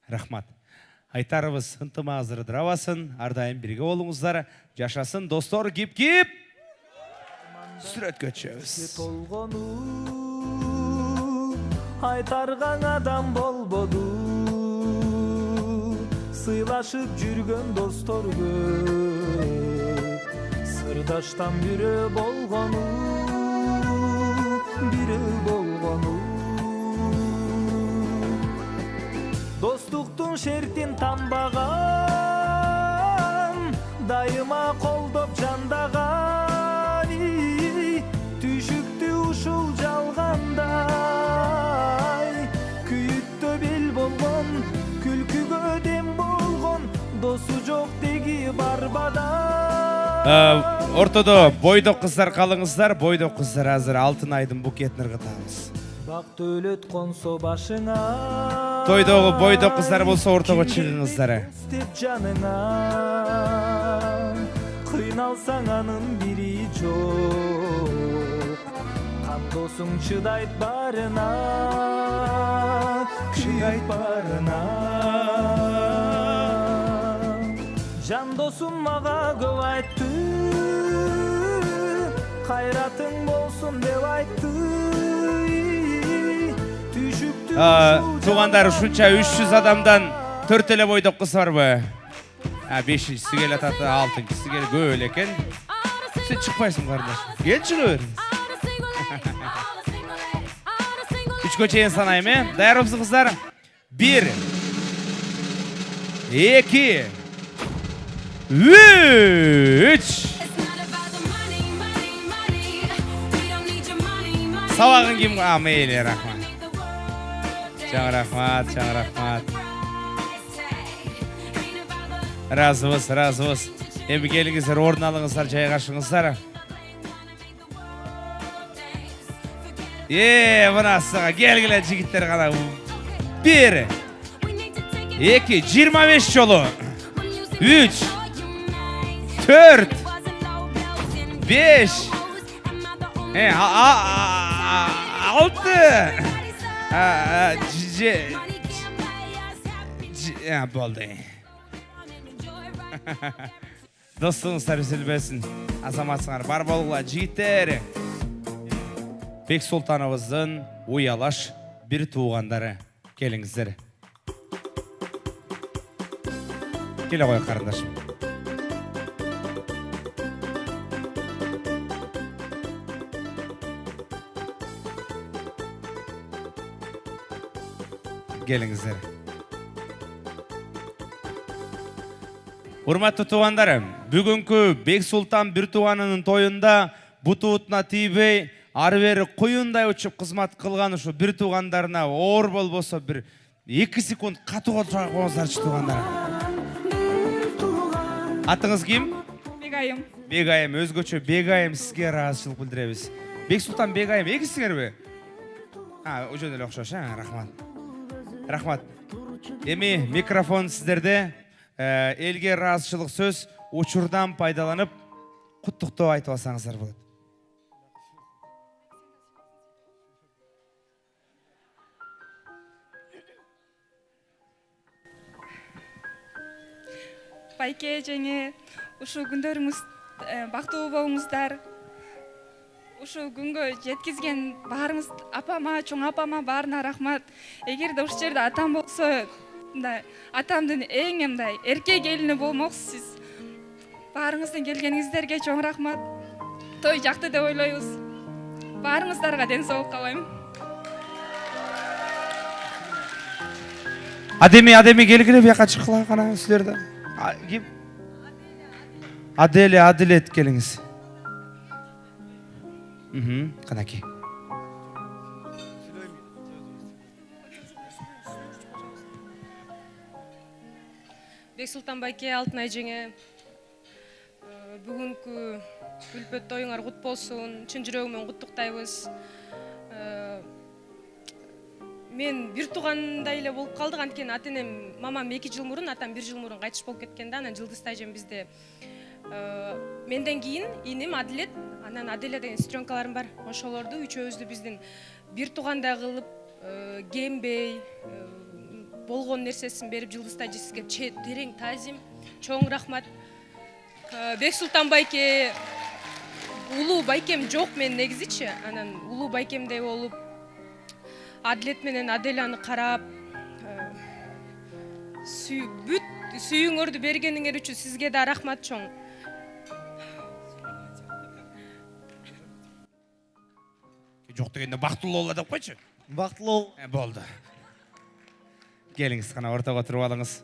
Рахмат. Айтарыбыз ынтымагыңызды дырабасын, ар дайым бирге болуңуздар. Жашасын достор, кип-кип. Сүрөткө чөбүз. Айтаргаң адам болбоду, сыйлашып жүргөн достор көп. Сырдаштан бирөө болгону, достуктун шертин танбаган, дайыма колдоп жандаган, түшүктү ушул жалгандай, күйүттө бел болгон, күлкүгө дем болгон, досу жок деги барбадан. Ортодо бойдок кыздар калыңыздар, бойдок кыздар азыр Алтынайдын букетин ыргытабыз. Бак төлөт консо башыңа, Тойдогу бойдок кыздар болсо ортого чыгыңыздар. Деп жаныңа, кыйналсаң анын бири жок. Кандосуң чыдайт барына, чыдайт барына. Жандосум мага көп айтты, кайратың болсун деп айтты. Туугандар ушунча 300 адамдан 4 эле бойдок кыз барбы? 5-чиси келе атат, 6-чиси келе көп эле экен. Сен чыкпайсың карындаш. Кел чыга бер. 3-кө чейин санайм, даярбысыз кыздар? 1 2 3 Сабагын ким? Мейли, рахмат. Чаң рахмат, чаң рахмат. Разыбыз, разыбыз. Эми келиңиздер, орун алыңыздар, жайгашыңыздар. Мынасыга келгиле жигиттер кана. 1 2 25 жолу. 3 4 5 6 болды. Достуңуздар үзүлбөсүн. Азаматсыңар бар болгула жигиттер. Бексултановуздун уялаш бир туугандары. Келиңиздер. Келе кой карындашым. Келиңиздер. Урматтуу туугандарым, бүгүнкү Бексултан бир тууганынын тоюнда бутуутуна тийбей, ары бери куюндай учуп кызмат кылган ушу бир туугандарына оор болбосо бир 2 секунд катуу коңуздарчы туугандар. Атыңыз ким? Бегайым. Бегайым, өзгөчө Бегайым сизге ыраазычылык билдиребиз. Бексултан, Бегайым экисиңерби? Ожон эле окшош, рахмат. Рахмат. Эми микрофон сиздерде. Элге ыраазычылык сөз учурдан пайдаланып куттуктоо айтып алсаңыздар болот. Байке және ушул күндөрүңүз бактылуу болуңуздар. Ушул күнгө жеткизген баарыңыз апама, чоң апама баарына рахмат. Эгерде ушул жерде атам болсо, мындай атамдын эң мындай эркек келини болмоксуз. Баарыңыздын келгениңиздерге чоң рахмат. Той жакты деп ойлойбуз. Баарыңыздарга ден соолук каалайм. Адеми келгиле бияка чыккыла кана силерде. Ким? Адилет келиңиз. Канаки. Бексултан байке, Алтынай жеңе, бүгүнкү үлпөт тоюңар кут болсун, чын жүрөгүмөн куттуктайбыз. Мен бир туугандай эле болуп калдык, анткени ата-энем, мамам 2 жыл мурун, атам 1 жыл мурун кайтыш болуп кеткен да, анан Жылдызтай эжем бизде. Менден кийин иним Адилет, анан Аделя деген сестренкаларым бар. Ошолорду үчөөбүздү биздин бир туугандай кылып, кембей, болгон нерсесин берип Жылдызтай эжесиге терең таазим, чоң рахмат. Бексултан байке, улуу байкем жок мен негизичи, анан улуу байкемдей болуп, Адилет менен Аделяны карап, бүт сүйүүңөрдү бергениңер үчүн сизге да рахмат чоң. Жок дегенде бактылуу боло деп койчу. Бактылуу болду. Келиңиз, кана ортого туруп алыңыз.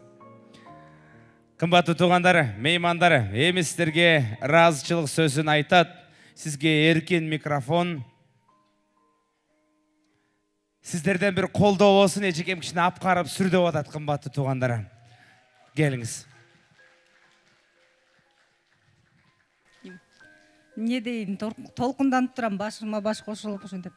Кымбаттуу туугандар, меймандар, эми сиздерге ыраазычылык сөзүн айтат. Сизге эркин микрофон. Сиздерден бир колдоо болсун, эжекем кичине апкарып сүрдөп атат, кымбаттуу туугандар. Келиңиз. Не дейин, толкунданып турам, башыма баш кошулуп ушинтип.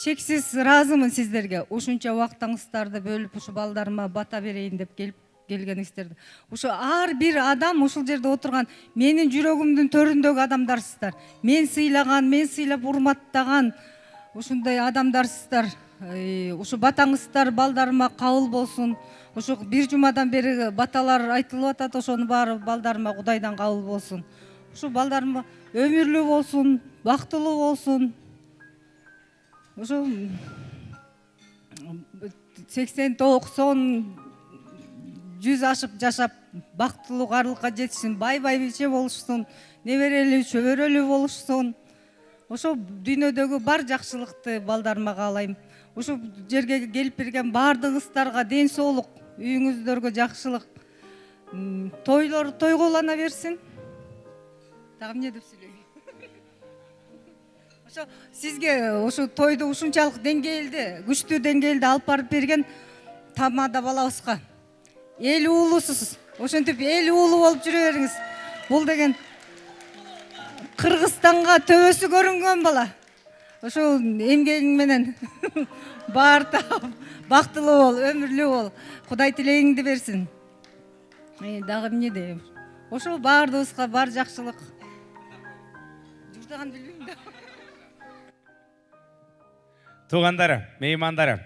Чексиз ыраазымын сиздерге. Ушунча убактыңыздарды бөлүп, ушу балдарыма бата берейин деп келгениңиздерди. Ушу ар бир адам ушул жерде отурган менин жүрөгүмдүн төрүндөгү адамдарсыздар. Мен сыйлаган, мен сыйлап урматтаган ушундай адамдарсыздар. Ушу батаңыздар балдарыма кабыл болсун. Ушу бир жумадан бери баталар айтылып атат, ошону баары балдарыма Кудайдан кабыл болсун. Ушу балдарыма өмүрлүү болсун, бактылуу болсун. Ушу 80-90 100 ашып жашап бактылуу карлыкка жетишsin, бай-байбиче болушсун, неберелүү, чөбөрөлүү болушсун. Ошо дүйнөдөгү бар жакшылыкты балдарыма каалайм. Ушу жерге келип берген баардыгыңыздарга ден соолук, үйүңүздөргө жакшылык. Тойлор тойголана берсин. Дагы эмне деп сүйлөйм? Ошо сизге ошо тойду ушунчалык деңгээлде, күчтүү деңгээлде алып барып берген тамада балабызга эл уулусуз. Ошентип эл уулу болуп жүрө бериңиз. Бул деген Кыргызстанга төбөсү көрүнгөн бала. Ошо эмгегиң менен баартап, бактылуу бол, өмүрлүү бол. Кудай тилегиңди берсин. Дагы эмне дейм? Ошо баардыгыбызга бар жакшылык. Журдаган билбейм да. Туугандар, меймандар,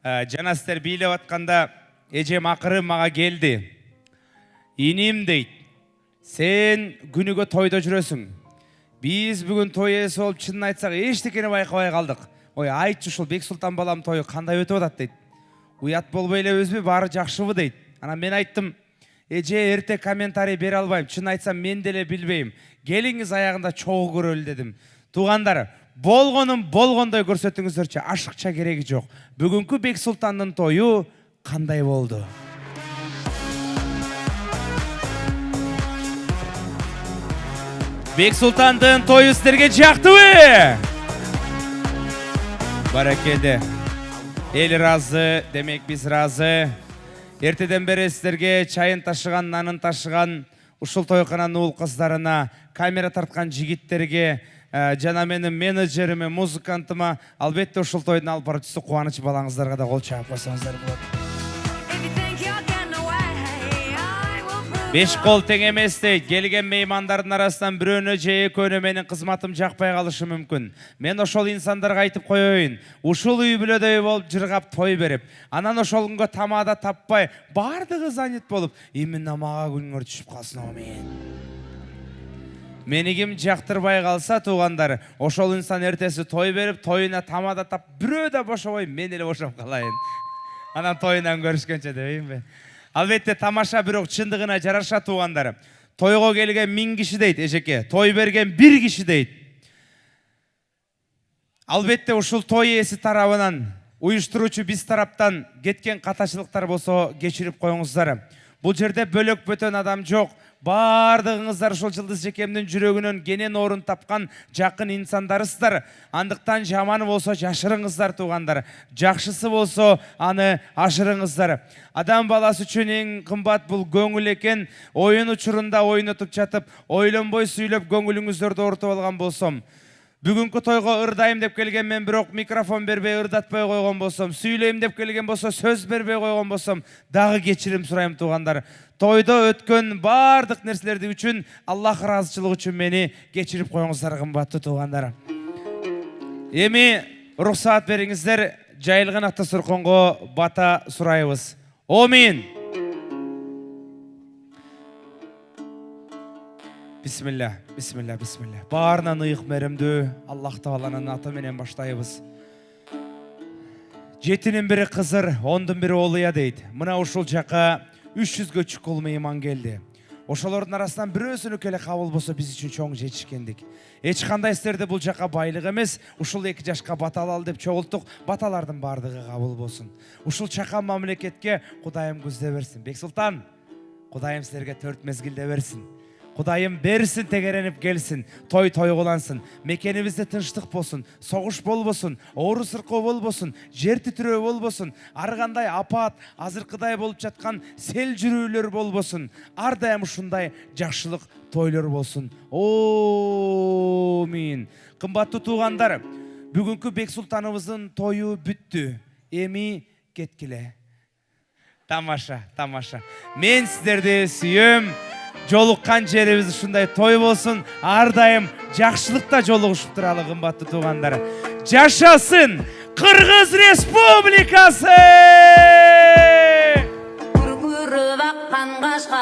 жана сиздер бийлеп атканда эжем акыры мага келди. Иним дейт, сен күнүгө тойдо жүрөсүң. Биз бүгүн той ээси болуп чынын айтсак эчтекени байкабай калдык. Ой, айтчы ушул Бексултан балам тою кандай өтүп атат дейт. Уят болбой элекпизби, баары жакшыбы дейт. Анан мен айттым, эже эрте комментарий бере албайм. Чын айтсам мен деле билбейм. Келиңиз аягында чогуу көрөлү дедим. Туугандар, болгонун болгондой көрсөтүңүздөрчү, ашыкча кереги жок. Бүгүнкү Бексултандын тою кандай болду? Бексултандын тою сиздерге жактыбы? Баракелде. Эл ыраазы, демек биз ыраазы. Эртеден бери сиздерге чайын ташыган, нанын ташыган ушул тойкананын уул кыздарына камера тарткан жигиттерге, жана менин менеджериме, музыкантыма, албетте ушул тойдун алып баруучусу Кубаныч балаңыздарга да кол чаап койсоңуздар болот. 5 кол тең эмес дейт. Келген меймандардын арасынан бирөөнө же экөөнө менин кызматым жакпай калышы мүмкүн. Мен ошол инсандарга айтып коеюн. Ушул үй бүлөдөй болуп жыргап той берип, анан ошол күнгө тамада таппай, бардыгы занят болуп, именно мага күнүңөр түшүп калсын амин. Мени ким жактырбай калса туугандар, ошол инсан эртеси той берип, тоюна тамада тап, бирөө да бошобой, мен эле бошоп калайын. Анан тоюнан көрүшкөнчө дейинби? Албетте тамаша бирок чындыгына жараша туугандар. Тойго келген 1000 киши дейт эжеке, той берген 1 киши дейт. Албетте ушул той ээси тарабынан, уюштуруучу биз тараптан кеткен катачылыктар болсо кечирип коюңуздар. Бул жерде бөлөк бөтөн адам жок. Бардыгыңыздар ушул Жылдыз жекемдин жүрөгүнөн кенен орун тапкан жакын инсандарысыздар. Андыктан жаманы болсо жашырыңыздар туугандар. Жакшысы болсо аны ашырыңыздар. Адам баласы үчүн эң кымбат бул көңүл экен. Оюн учурунда ойнотуп жатып, ойлонбой сүйлөп көңүлүңүздөрдү оорутуп алган болсом, бүгүнкү тойго ырдайм деп келген мен бирок микрофон бербей ырдатпай койгон болсом, сүйлөйм деп келген болсо сөз бербей койгон болсом, дагы кечирим сурайм туугандар. Тойдо өткөн бардык нерселерди үчүн, Аллах ыраазычылыгы үчүн мени кечирип коюңуздар кымбаттуу туугандар. Эми уруксаат бериңиздер, жайылган ата сурконго бата сурайбыз. Амин. Бисмилля, бисмилля, бисмилля. Баарынан ыйык меремдүү Аллах Тааланын аты менен баштайбыз. 7-нин бири кызыр, 10-дун бири олуя дейт. Мына ушул жака 300гө чукул мейман келди. Ошолордун арасынан бирөөсүнүкү эле кабыл болсо биз үчүн чоң жетишкендик. Эч кандай истерде бул жака байлык эмес, ушул 2 жашка бата алалы деп чогулттук. Баталардын бардыгы кабыл болсун. Ушул чакан мамлекетке Кудайым күздө берсин. Бексултан, Кудайым силерге 4 мезгилде берсин. Кудайым берсин, тегеренип келсин, той тойгулансын, мекенибизде тынчтык болсун, согуш болбосун, оору сыркоо болбосун, жер титирөө болбосун, ар кандай апат, азыркыдай болуп жаткан сел жүрүүлөр болбосун, ар дайым ушундай жакшылык тойлор болсун. Амин. Кымбаттуу туугандар, бүгүнкү Бексултаныбыздын тою бүттү. Эми кеткиле. Тамаша, тамаша. Мен сиздерди сүйөм. Жолуккан жерибиз ушундай той болсун, ар дайым жакшылыкта жолугушуп туралы кымбаттуу туугандар. Жашасын Кыргыз Республикасы! Куркурып аккан кашка